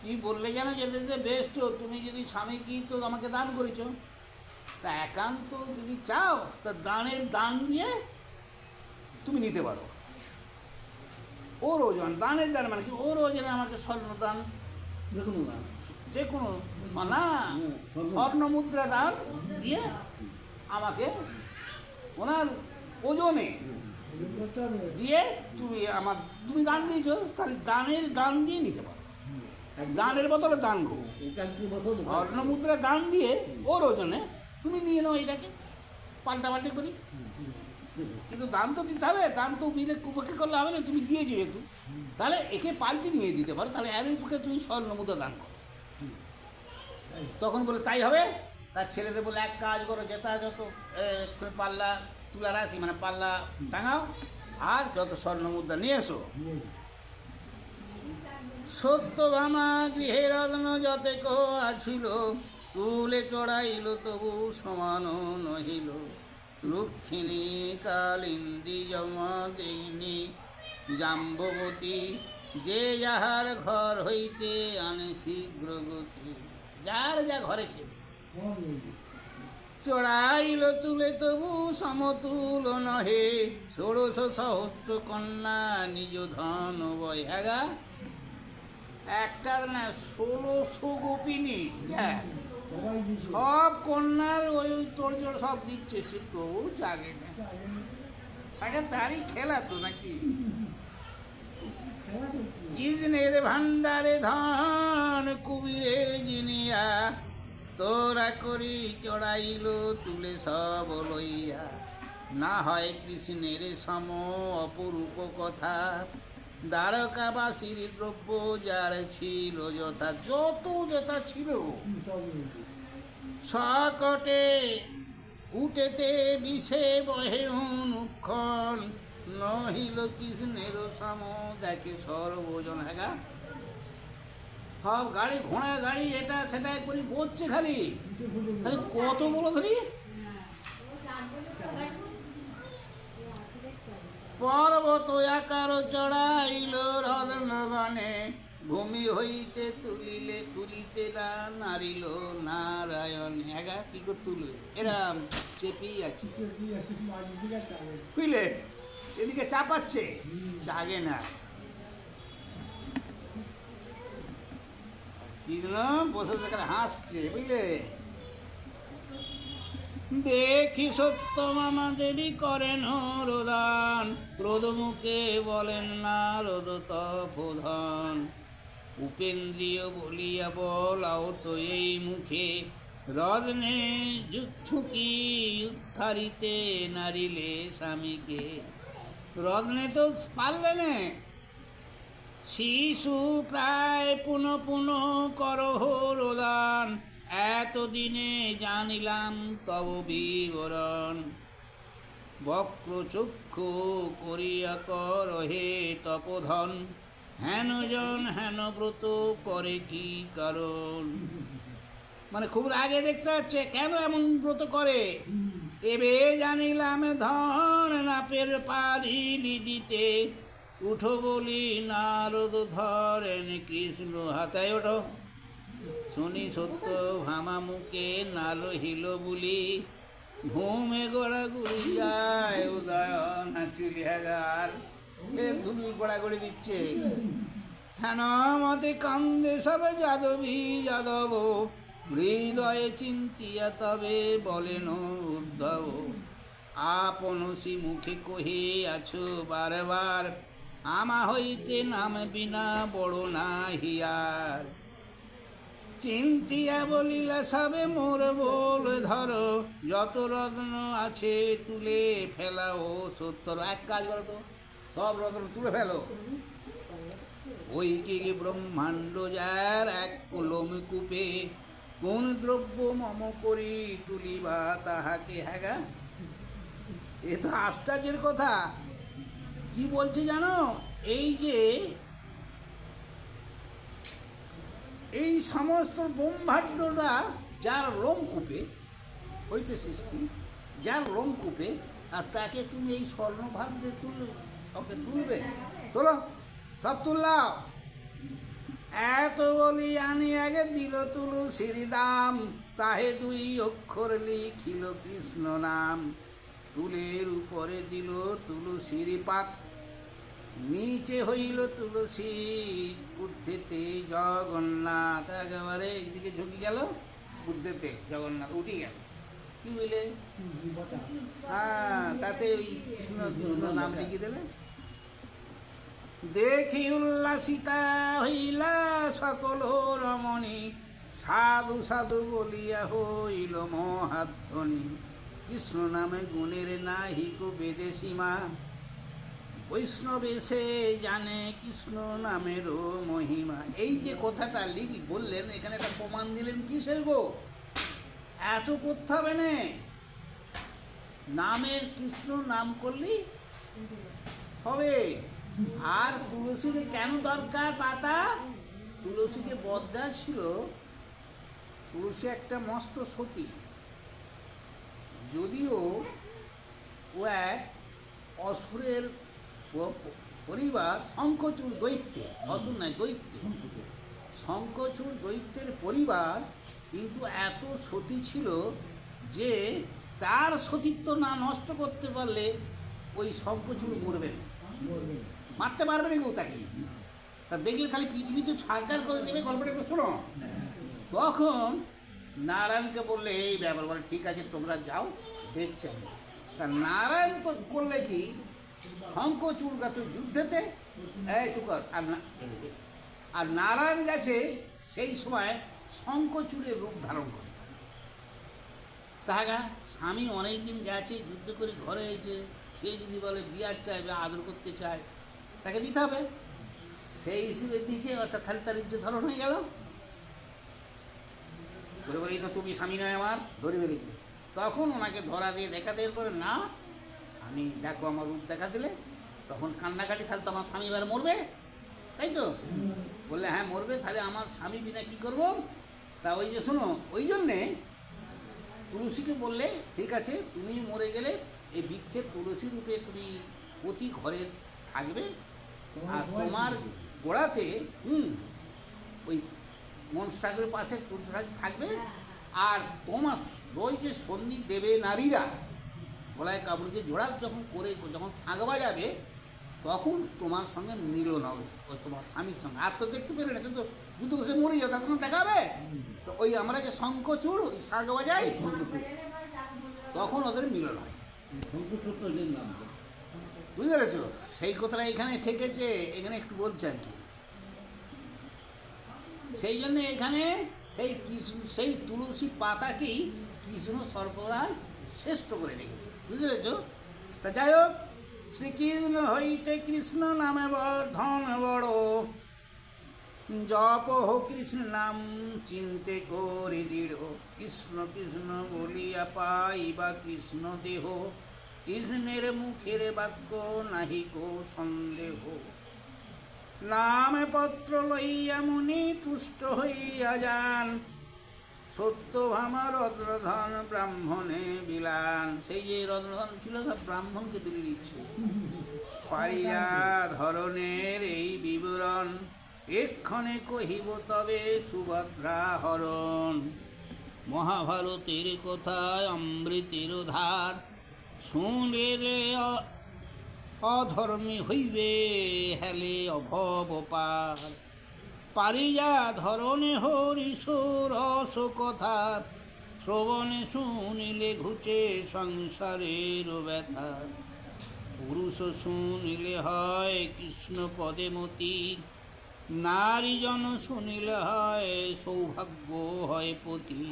কি বললে জানো, যেতে যে বেশ তো, তুমি যদি স্বামী কি তো আমাকে দান করেছ, তা একান্ত যদি চাও তা দানের দান দিয়ে তুমি নিতে পারো। ওর ওজন, দানের দান মানে কি, ওর ওজনে আমাকে স্বর্ণ দান, যে কোনো না স্বর্ণ মুদ্রা দান দিয়ে আমাকে ওনার ওজনে দিয়ে তুমি দান দিয়েছো, তাহলে দানের দান দিয়ে নিতে পারো। দানের বদলে দান গো, স্বর্ণ মুদ্রা দান দিয়ে ওর ওজনে তুমি নিয়ে নাও, এটাকে পাল্টাপাল্টি করি। কিন্তু দান তো দিতে হবে, দান তো বিলে কুপক্ষে করলে হবে না, তুমি দিয়েছো একটু, তাহলে একে পাল্টে নিয়ে দিতে পারো, তাহলে এর পক্ষে তুমি স্বর্ণ মুদ্রা দান করো। তখন বলে তাই হবে। তার ছেলেদের বলে এক কাজ করো, যেটা যত পাল্লা তুলা রাশি মানে পাল্লা টাঙাও, আর যত স্বর্ণ মুদ্রা নিয়ে এসো। সত্যভামা গৃহে রত্ন যতে কো আছিল, তুলে চড়াইল তবু সমান নহিল। রুক্মিণী কালিন্দী জমা দেইনি জাম্ববতী, যে যাহার ঘর হইতে আনে শীঘ্র গতি। যার যা ঘরে ছিল চড়াইল তুলে তবু সমতুল নহে, ষোড়শ সহস্র কন্যা নিজ ধন বয়। হ্যাগা একটা না 1600 গোপিনী, সব কন্যার ওই তোরজোর সব দিচ্ছে, সে তবু জাগে না। আগে তারই খেলা তো নাকি। কৃষ্ণের ভান্ডারে ধন কুবিরে জিনিয়া, তোরা করি চড়াইল তুলে সব লইয়া। না হয় কৃষ্ণের সম অপরূপ কথা, দ্বারকাবাসীর দ্রব্য যার ছিল যথা। যত যেটা ছিল সকটে উঠেতে বিষে বহে অনুক্ষণ, নহিল কৃষ্ণের সম দেখে সর্বজন। হ্যাঁ, সব গাড়ি ঘোড়া গাড়ি এটা সেটা করি বলছে, খালি খালি কত বলো ধরি। পর্বত আকার চড়াইল রত্নগণে, ভূমি হইতে তুলিতে না নারিল নারায়ণ। হ্যাঁ, কি করে তুলবে, এরাম চেপি আছে বুঝলে, এদিকে চাপাচ্ছে, জাগে না। কৃষ্ণ বসে দেখে হাসছে বুঝলে। দেখি সত্যভামা দেবী করেন রোদন, ক্রোধমুখে বলেন নারদ তপোধন। উপেন্দ্রিয় বলিয়া বলাও তো এই মুখে, রত্নে ঝুঁকি উদ্ধারিতে নারিলে স্বামীকে। রত্নে তো পারলে না, শিশু প্রায় পুনঃ পুনঃ করহ রোদন। এতদিনে জানিলাম তব বিবরণ, বক্রচক্ষু করিয়া কর হে তপোধন, হেন জন হেন ব্রত করে কি কারণ। মানে খুব রাগে দেখতে হচ্ছে, কেন এমন ব্রত করে। এবে জানিলাম ধন নাপের পারিলি দিতে, উঠো বলি নারদ ধরেন কৃষ্ণ হাতায় ওঠো। শুনি সত্য ভামা মুখে না রহিল বলি, ঘুমে গোড়াগুড়ি যায় উদয়ন চুলিয়াগার। এর ধুলি গোড়াগুড়ি দিচ্ছে। হেন মতে কান্দে সব যাদবী যাদব, হৃদয়ে চিন্তিয়া তবে বলেন উদ্ধব। আপনসি মুখে কহে আছো বারবার, আমা হইতে নাম বিনা বড় না হিয়ার। চিন্তিয়া বলিলা সবে মোর বল ধরো, যত রত্ন আছে তুলে ফেলাও সত্তর। এক কাজ করো তো, সব রত্ন তুলে ফেলো। ওই কি ব্রহ্মাণ্ড যার এক কলম কূপে, কোন দ্রব্য মম করি তুলিবা তাহাকে। হ্যাগা, এ তো আশ্চর্যের কথা। কি বলছে জানো, এই যে এই সমস্ত ব্রহ্মাণ্ডটা যার লোমকূপে হইতে সৃষ্টি, যার লোমকূপে, আর তাকে তুমি এই স্বর্ণভার দিয়ে ওকে তুলবে। তোলো, সব তুললাও। এত বলি আনি আগে দিল তুলসীর দাম, তাহে দুই অক্ষর লিখিল কৃষ্ণ নাম। তুলের উপরে দিল তুলসীর পাত, নিচে হইল তুলসী, ঊর্ধ্বেতে জগন্নাথ। একেবারে একদিকে ঝুঁকি গেল, ঊর্ধ্বেতে জগন্নাথ উঠে গেল। কি বলে? হ্যাঁ, তাতে ওই কৃষ্ণ কৃষ্ণ নাম লিখে দিলে। দেখি উল্লাসিতা হইলা সকল রমণী, সাধু সাধু বলিয়া হইল মহাধ্বনি। কৃষ্ণ নামে গুণের নাহিক বেদে সীমা, বৈষ্ণবে সে জানে কৃষ্ণ নামেরও মহিমা। এই যে কথাটা লিখি বললেন, এখানে একটা প্রমাণ দিলেন কিসের গো? এত করতে হবে না, নামের কৃষ্ণ নাম করলেই হবে। আর তুলসীকে কেন দরকার পাতা? তুলসীকে বদ্যা ছিল, তুলসী একটা মস্ত সতী। যদিও ও এক অসুরের পরিবার, শঙ্খচূড় দৈত্যের, অসুর নয় দৈত্য, শঙ্খচূড় দৈত্যের পরিবার, কিন্তু এত সতী ছিল যে তার সতীত্ব না নষ্ট করতে পারলে ওই শঙ্খচূড় মরবে না, মারতে পারবে না কেউ তাকে। তা দেখলে তাহলে পৃথিবীতে ছাড়কার করে দেবে। গল্পটা একটু শোনো। তখন নারায়ণকে বললে এই ব্যাপার, বলে ঠিক আছে তোমরা যাও, দেখছে। তা নারায়ণ তো করলে কি, শঙ্খচূড় গাছ যুদ্ধেতে এই চুকার, আর নারায়ণ গেছে সেই সময় শঙ্খচূড়ের রূপ ধারণ করে। তাহা স্বামী অনেক দিন গেছে, যুদ্ধ করে ঘরে এসেছে, সে যদি বলে বিয়ার চায় বা আদর করতে চায়, তাকে দিতে হবে। সেই হিসেবে দিচ্ছে, অর্থাৎ থালি তার ইজ্জত ধরন হয়ে গেল। ধরে বলি তো তুমি স্বামী নয় আমার, ধরে বেরিয়েছি। তখন ওনাকে ধরা দিয়ে দেখা দিয়ে করে, না আমি দেখো আমার রূপ দেখা দিলে, তখন কান্নাকাটি, তাহলে তো আমার স্বামী এবার মরবে, তাই তো? বললে হ্যাঁ মরবে, তাহলে আমার স্বামী বিনা কী করবো? তা ওই যে শোনো, ওই জন্যে তুলসীকে বললে ঠিক আছে তুমি মরে গেলে এই বৃক্ষের তুলসী রূপে তুমি প্রতি ঘরে থাকবে, আর তোমার গোড়াতে ওই মনসাগরের পাশে তুলসী থাকবে। আর তোমার ওই যে সন্ধি দেবে নারীরা গলায় কাপড় দিয়ে জোড়া যখন করে যখন ফাঁক বাজাবে, তখন তোমার সঙ্গে মিলন হবে ওই তোমার স্বামীর সঙ্গে। আর তো দেখতে পেলে না, তো যুদ্ধ করে মরে যাও, তখন দেখা হবে। তো ওই আমরা যে শঙ্খচূড় ওই শাঁখ বাজাই, তখন ওদের মিলন হয়। বুঝতে পেরেছ? সেই কথাটা এখানে ঠেকেছে, এখানে একটু বলছে আর কি। সেই জন্য এখানে সেই তুলসী পাতাকেই কৃষ্ণ সর্বরায় শ্রেষ্ঠ করে রেখেছে। বুঝতে পেরেছ? তা যাই হোক, শ্রীকৃষ্ণ হইতে কৃষ্ণ নামে ধন বড়, জপ হো কৃষ্ণ নাম চিন্তে করি দৃঢ়। কৃষ্ণ কৃষ্ণ বলিয়া পাইবা কৃষ্ণ দেহ, কৃষ্ণের মুখের বাক্য নাহি কো সন্দেহ। নামে পত্র লইয়া মুনি তুষ্ট হইয়া যান, সত্যভামা রত্নধন ব্রাহ্মণে বিলান। সেই যে রত্নধন ছিল সব ব্রাহ্মণকে বিলি দিচ্ছে। পারিয়া ধরনের এই বিবরণ, এক্ষণে কহিব তবে সুভদ্রা হরণ। মহাভারতের কথায় অমৃতের ধার, শুনলে অধর্মী হইবে হেলে অভব পার। পারিয়া ধরনে হরিশরস কথা, শ্রবণে শুনিলে ঘুচে সংসারের ব্যথা। পুরুষ শুনিলে হয় কৃষ্ণ পদে মতি, নারীজন শুনিলে হয় সৌভাগ্য হয় পতি।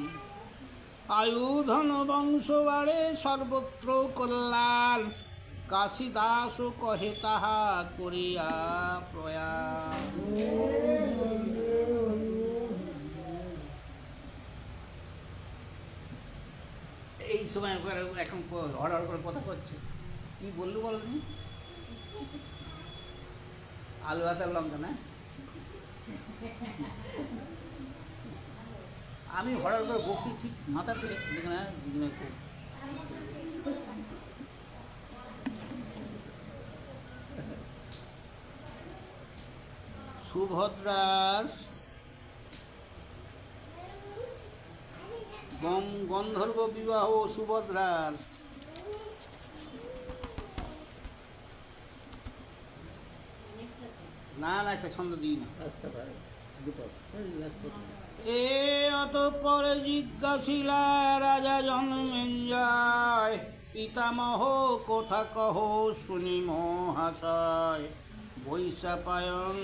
আয়ুধন বংশ বাড়ে সর্বত্র কল্যাণ, কাশীদাস কহে তাহা করিয়া প্রয়াণ। এই সময় এখন হড়ার করে কথা করছে, কি বললো বলো তুমি? আলু হাতার লঙ্কা না? আমি হঠাৎ করে বকটি ঠিক মাথাতে দেখে না, সুভদ্রার গন্ধর্ব বিবাহ। সুভদ্রার না না একটা ছন্দ দিই না। এ অতঃপর জিজ্ঞাসিলা রাজা জন্মেঞ্জয়, পিতামহ কথা কহ শুনি মহাশয়। বৈশাপায়ন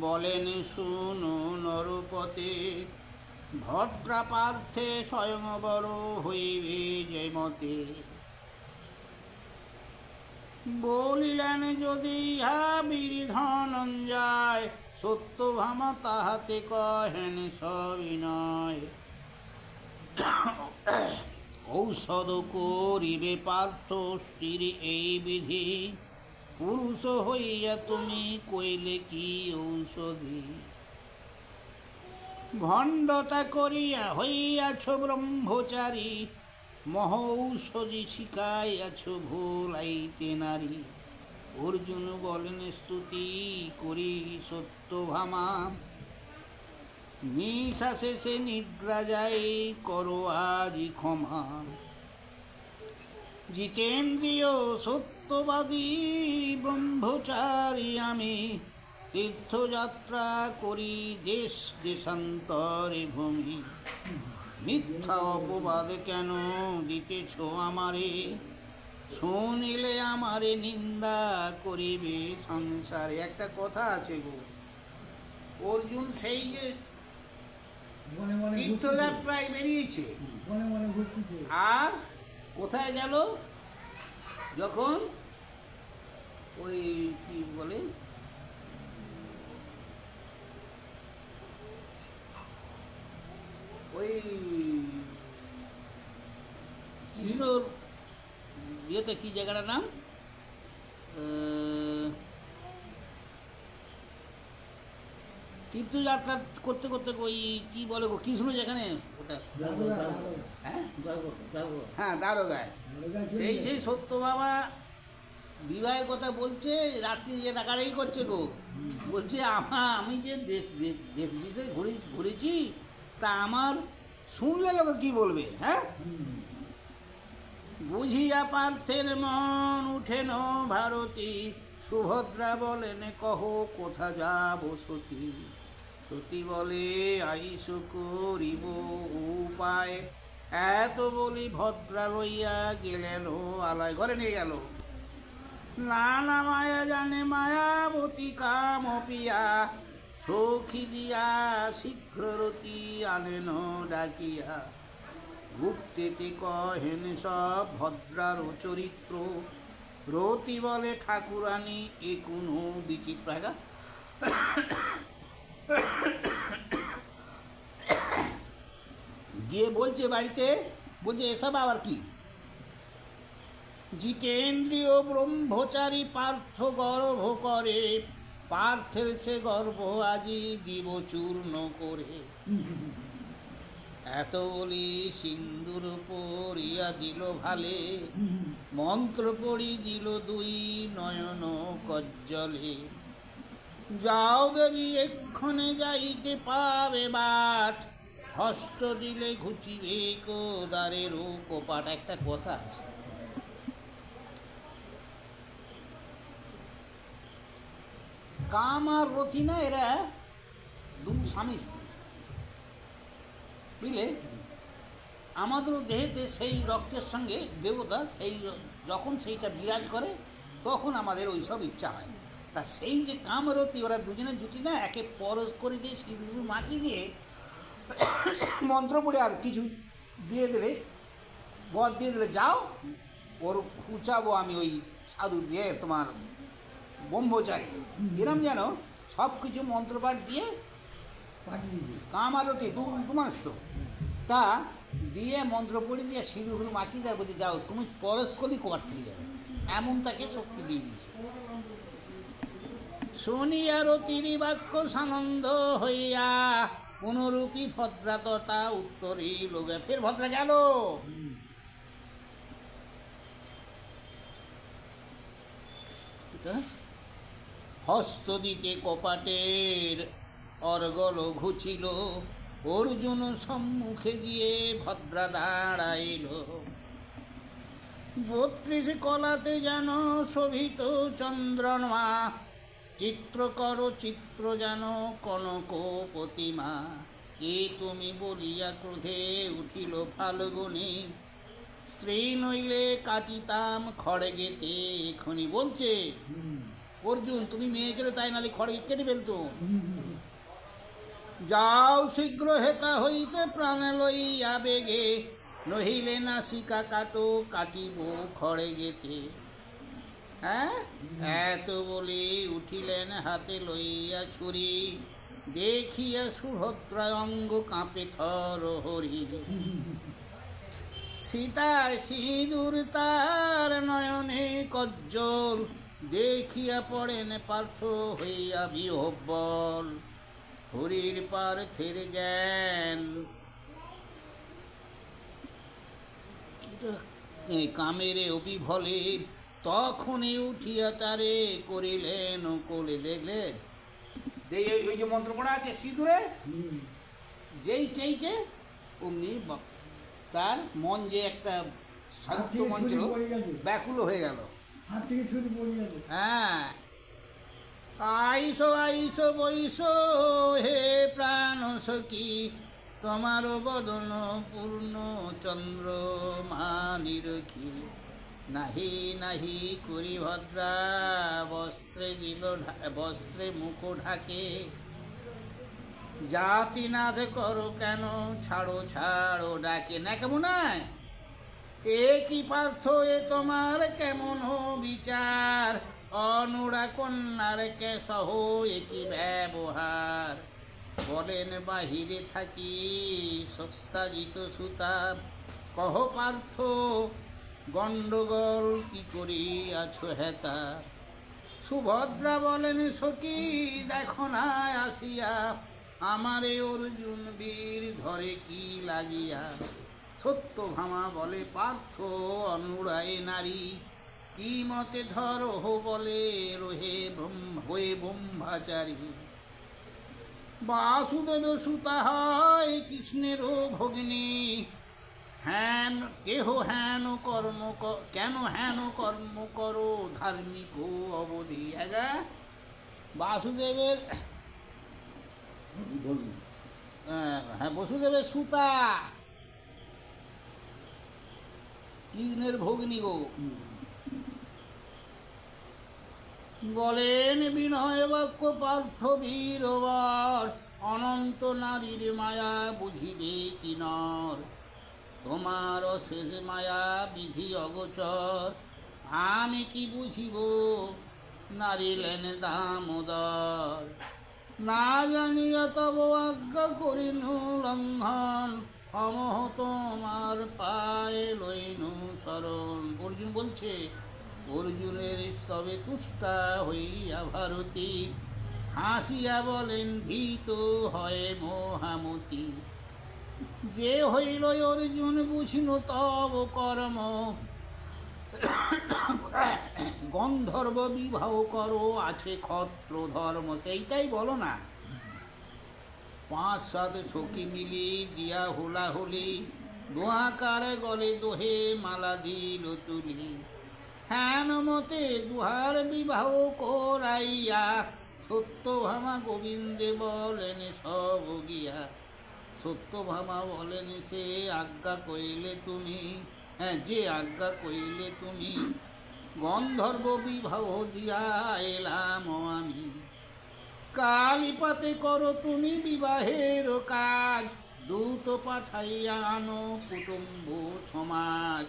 বলেন শুনো নরপতে, ভদ্রা পার্থে স্বয়ংবর হইবে যে মতে। বলিলেন যদি ইহা বীর ধনঞ্জয়, সত্যভামা তাহাতে কহেন সবিনয়। ঔষধ করিবে পার্থ স্ত্রীর এই বিধি, পুরুষ হইয়া তুমি কইলে কি ঔষধি। ভণ্ডতা করিয়া হইয়াছ ব্রহ্মচারী, মহৌষধি শিখাইয়াছ ভোলাইতে নারী। অর্জুন বলেন স্তুতি করি সত্যভামা, নিঃশ্বাসে সে নিদ্রা যাই করো আজি ক্ষমা। জিতেন্দ্রিয় সত্যবাদী ব্রহ্মচারী আমি, তীর্থযাত্রা করি দেশ দেশান্তরে ভূমি। মিথ্যা অপবাদ কেন দিতেছ আমারে, শুনিলে আমারে নিন্দা করিবে সংসারে। একটা কথা আছে গো, অর্জুন সেই যে তীর্থযাত্রায় বেরিয়েছে, আর কোথায় গেল যখন ওই কি বলে ওই কৃষ্ণর ইয়েতে কি জায়গাটার নাম, তীর্থযাত্রা করতে করতে ওই কি বলে গো কৃষ্ণ যেখানে ওটা, হ্যাঁ হ্যাঁ দ্বারকায়। সেই সেই সত্যভামা বিবাহের কথা বলছে, রাত্রি যে ডাকাডাকি করছে গো, বলছে আমি যে দেশ বিদেশে ঘুরেছি তা আমার শুনলে লোকে কি বলবে। হ্যাঁ, বুঝিয়া পার্থের মন উঠেন ভারতী, সুভদ্রা বলেন কহ কোথা যাব সতী। সতী বলে আইস করিব উপায়, এত বলি ভদ্রা লইয়া গেলেন আলায়, ঘরে নিয়ে গেল। নানা মায়া জানে মায়াবতী কাম পিয়া, সখী দিয়া শীঘ্র রতি আনেন ডাকিয়া। গুপ্তেতে কহেন সব ভদ্রার চরিত্র, রতি বলে ঠাকুরানী এ কোনো বিচিত্র। গিয়ে বলছে বাড়িতে, বলছে এসব আবার কি, জিতেন্দ্রীয় ব্রহ্মচারী পার্থ গর্ভ করে, পার্থের সে গর্ভ আজি দিব চূর্ণ করে। এত বলি সিন্দুর পরিয়া দিল ভালে, মন্ত্র পড়ি দিল দুই নয়ন কজ্জলে। যাও দেবী এক্ষণে যাইতে পাবে বাট, হস্ত দিলে ঘুচিবে কোদারের কপাট। একটা কথা আছে, কাম আর রতি না, এরা দু স্বামী স্ত্রী, বুঝলে। আমাদেরও দেহেতে সেই রক্তের সঙ্গে দেবতা সেই যখন সেইটা বিরাজ করে তখন আমাদের ওই সব ইচ্ছা হয়। তা সেই যে কামরতি, ওরা দুজনে জুটি না, একে পরশ করে দিয়ে সিঁদুর মাখিয়ে দিয়ে মন্ত্র পড়ে আর কিছু দিয়ে দিলে, বর দিয়ে দিলে, যাও ওর খুঁচাবো আমি ওই সাধু দিয়ে তোমার ব্রহ্মচারী, এরম যেন সব কিছু মন্ত্রপাঠ দিয়ে কামারতি দু মানুষ তো, তা দিয়ে মন্ত্র পড়ে দিয়ে সিঁদুর মাখিয়ে দেওয়ার বলছে, যাও তুমি পরশ করলে কর ফিরে যাবে, এমন তাকে শক্তি দিয়ে দিয়েছে। শুনিয়া রতির বাক্য সানন্দ হইয়া, পুনরূপী ভদ্রা তথা উত্তরী লোকে। ফের ভদ্রা গেল, হস্ত দিতে কপাটের অর্গল ঘুচিল, অর্জুন সম্মুখে গিয়ে ভদ্রা দাঁড়াইল। 32 কলাতে যেন শোভিত চন্দ্রমা, চিত্রকর চিত্র যেন কনক প্রতিমা। কে তুমি বলিয়া ক্রোধে উঠিল ফাল্গুনি, স্ত্রী নইলে কাটিতাম খড়গেতে এখনি। বলছে অর্জুন, তুমি মেয়ে ছেলে তাই নালে খড়গে কেটে ফেলতো। যাও শীঘ্র হেতা হইতে প্রাণ লইয়া বেগে, নহিলে নাসিকা কাটো কাটিব খড়গেতে। হ্যাঁ, এত বলে উঠিলেন হাতে লইয়া ছুরি, দেখিয়া সুভদ্রা অঙ্গ কাঁপে থর হরি। সীতা সিঁদুর তার নয়নে কজ্জল, দেখিয়া পড়েন পার্থ হইয়া বিহ্বল। হরির পার্থের জ্ঞান কামেরে অবিভলে, তখনই উঠিয়া তারে করিলেন কোলে। দেখলে ওই যে মন্ত্র পড়া আছে সিঁদুরে, যেই চেয়েছে অমনি তার মন যে একটা শান্ত মন ছিল ব্যাকুল হয়ে গেল। হ্যাঁ, আইসো আইসো বইসো হে প্রাণ সখী, তোমার বদন পূর্ণ চন্দ্র মানিরখী। নাহি নাহি করি ভদ্রা, বস্ত্রে মুখ ঢাকে। জাতি নাথ করো কেন, ছাড়ো ছাড়ো ডাকে। না কেমন নয়, এ কি পার্থ এ তোমার কেমন বিচার, অনুরা কন্যার কে সহ একই ব্যবহার। বলেন বাহিরে থাকি সত্যাজিত সুতা, কহ পার্থ গণ্ডগোল কি করি আছো হেতা। সুভদ্রা বলেন সখী দেখো না আসিয়া, আমারে অর্জুন বীর ধরে কি লাগিয়া। সত্যভামা বলে পার্থ অনুরায় নারী, কি মতে ধরো বলে রহে হয়ে ব্রহ্মচারী। বাসুদেব সুতা হয় কৃষ্ণেরও ভগ্নী, হ্যান কেহ হেন কর্ম কেন হেন কর্ম করো ধার্মিক অবধি। বাসুদেবের হ্যাঁ বসুদেবের সুতা, কৃষ্ণের ভগ্নী গো। বলেন বিনয় বাক্য পার্থ বীরবর, অনন্ত নারীর মায়া বুঝিবে কিনর। তোমার শেষ মায়া বিধি অগোচর, আমি কি বুঝিব নারিলেন দামোদর। না জানিয়া তব আজ্ঞা করিনু লঙ্ঘন, অমহ তোমার পায়ে লইনু শরণ। অর্জুন বলছে, অর্জুনের স্তবে তুষ্টা হইয়া ভারতী হাসিয়া বলেন ভীত হয় মহামতি। যে হইল অর্জুন বুঝিনু তব কর্ম, গন্ধর্ব বিবাহ করো আছে ক্ষত্র ধর্ম। সেইটাই বলো না। 5-7 সখী মিলি দিয়া হুলাহুলি, দোহাকার গলে দোহে মালা দিল তুলি। হ্যান মতে দুহার বিবাহ করাইয়া, সত্যভামা গোবিন্দে বলেন সব গিয়া। সত্যভামা বলেন সে আজ্ঞা কইলে তুমি, হ্যাঁ যে আজ্ঞা কইলে তুমি, গন্ধর্ব বিবাহ দিয়া এলাম আমি। কালীপাতে করো তুমি বিবাহের কাজ, দূত পাঠাইয়া আনো কুটুম্ব সমাজ।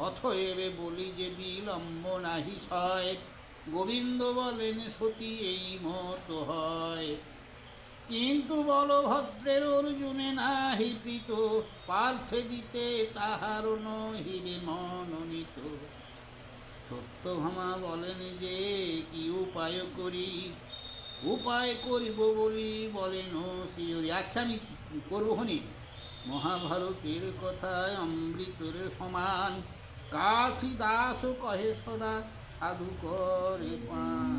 অথয়েবে বলি যে বিলম্ব নাহি সয়, গোবিন্দ বলেন সতী এই মত হয়। কিন্তু বলভদ্রের অর্জুনে নাহি প্রীত, পার্থে দিতে তাহার নহিবে মনোনীত। সত্যভামা বলেন যে কি উপায় করি, উপায় করিব বলি বলেন শিয়রি। আচ্ছা আমি করবো হনি। মহাভারতের কথায় অমৃতের সমান, কাশী দাস কহে সদা সাধু করে পান।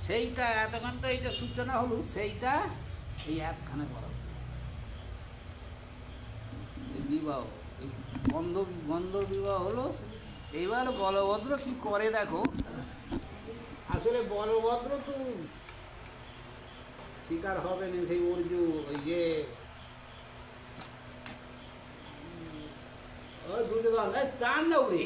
সেইটা এতক্ষণ তো এইটা সূচনা হলো, সেইটা এই একখানে করা বিবাহ, গন্ধ বিবাহ হলো। এইবার বলভদ্র কি করে দেখো। আসলে বলভদ্র তো শিকার হবে না, সেই অর্জুন ওই যে দুর্যোধন তার না উড়ে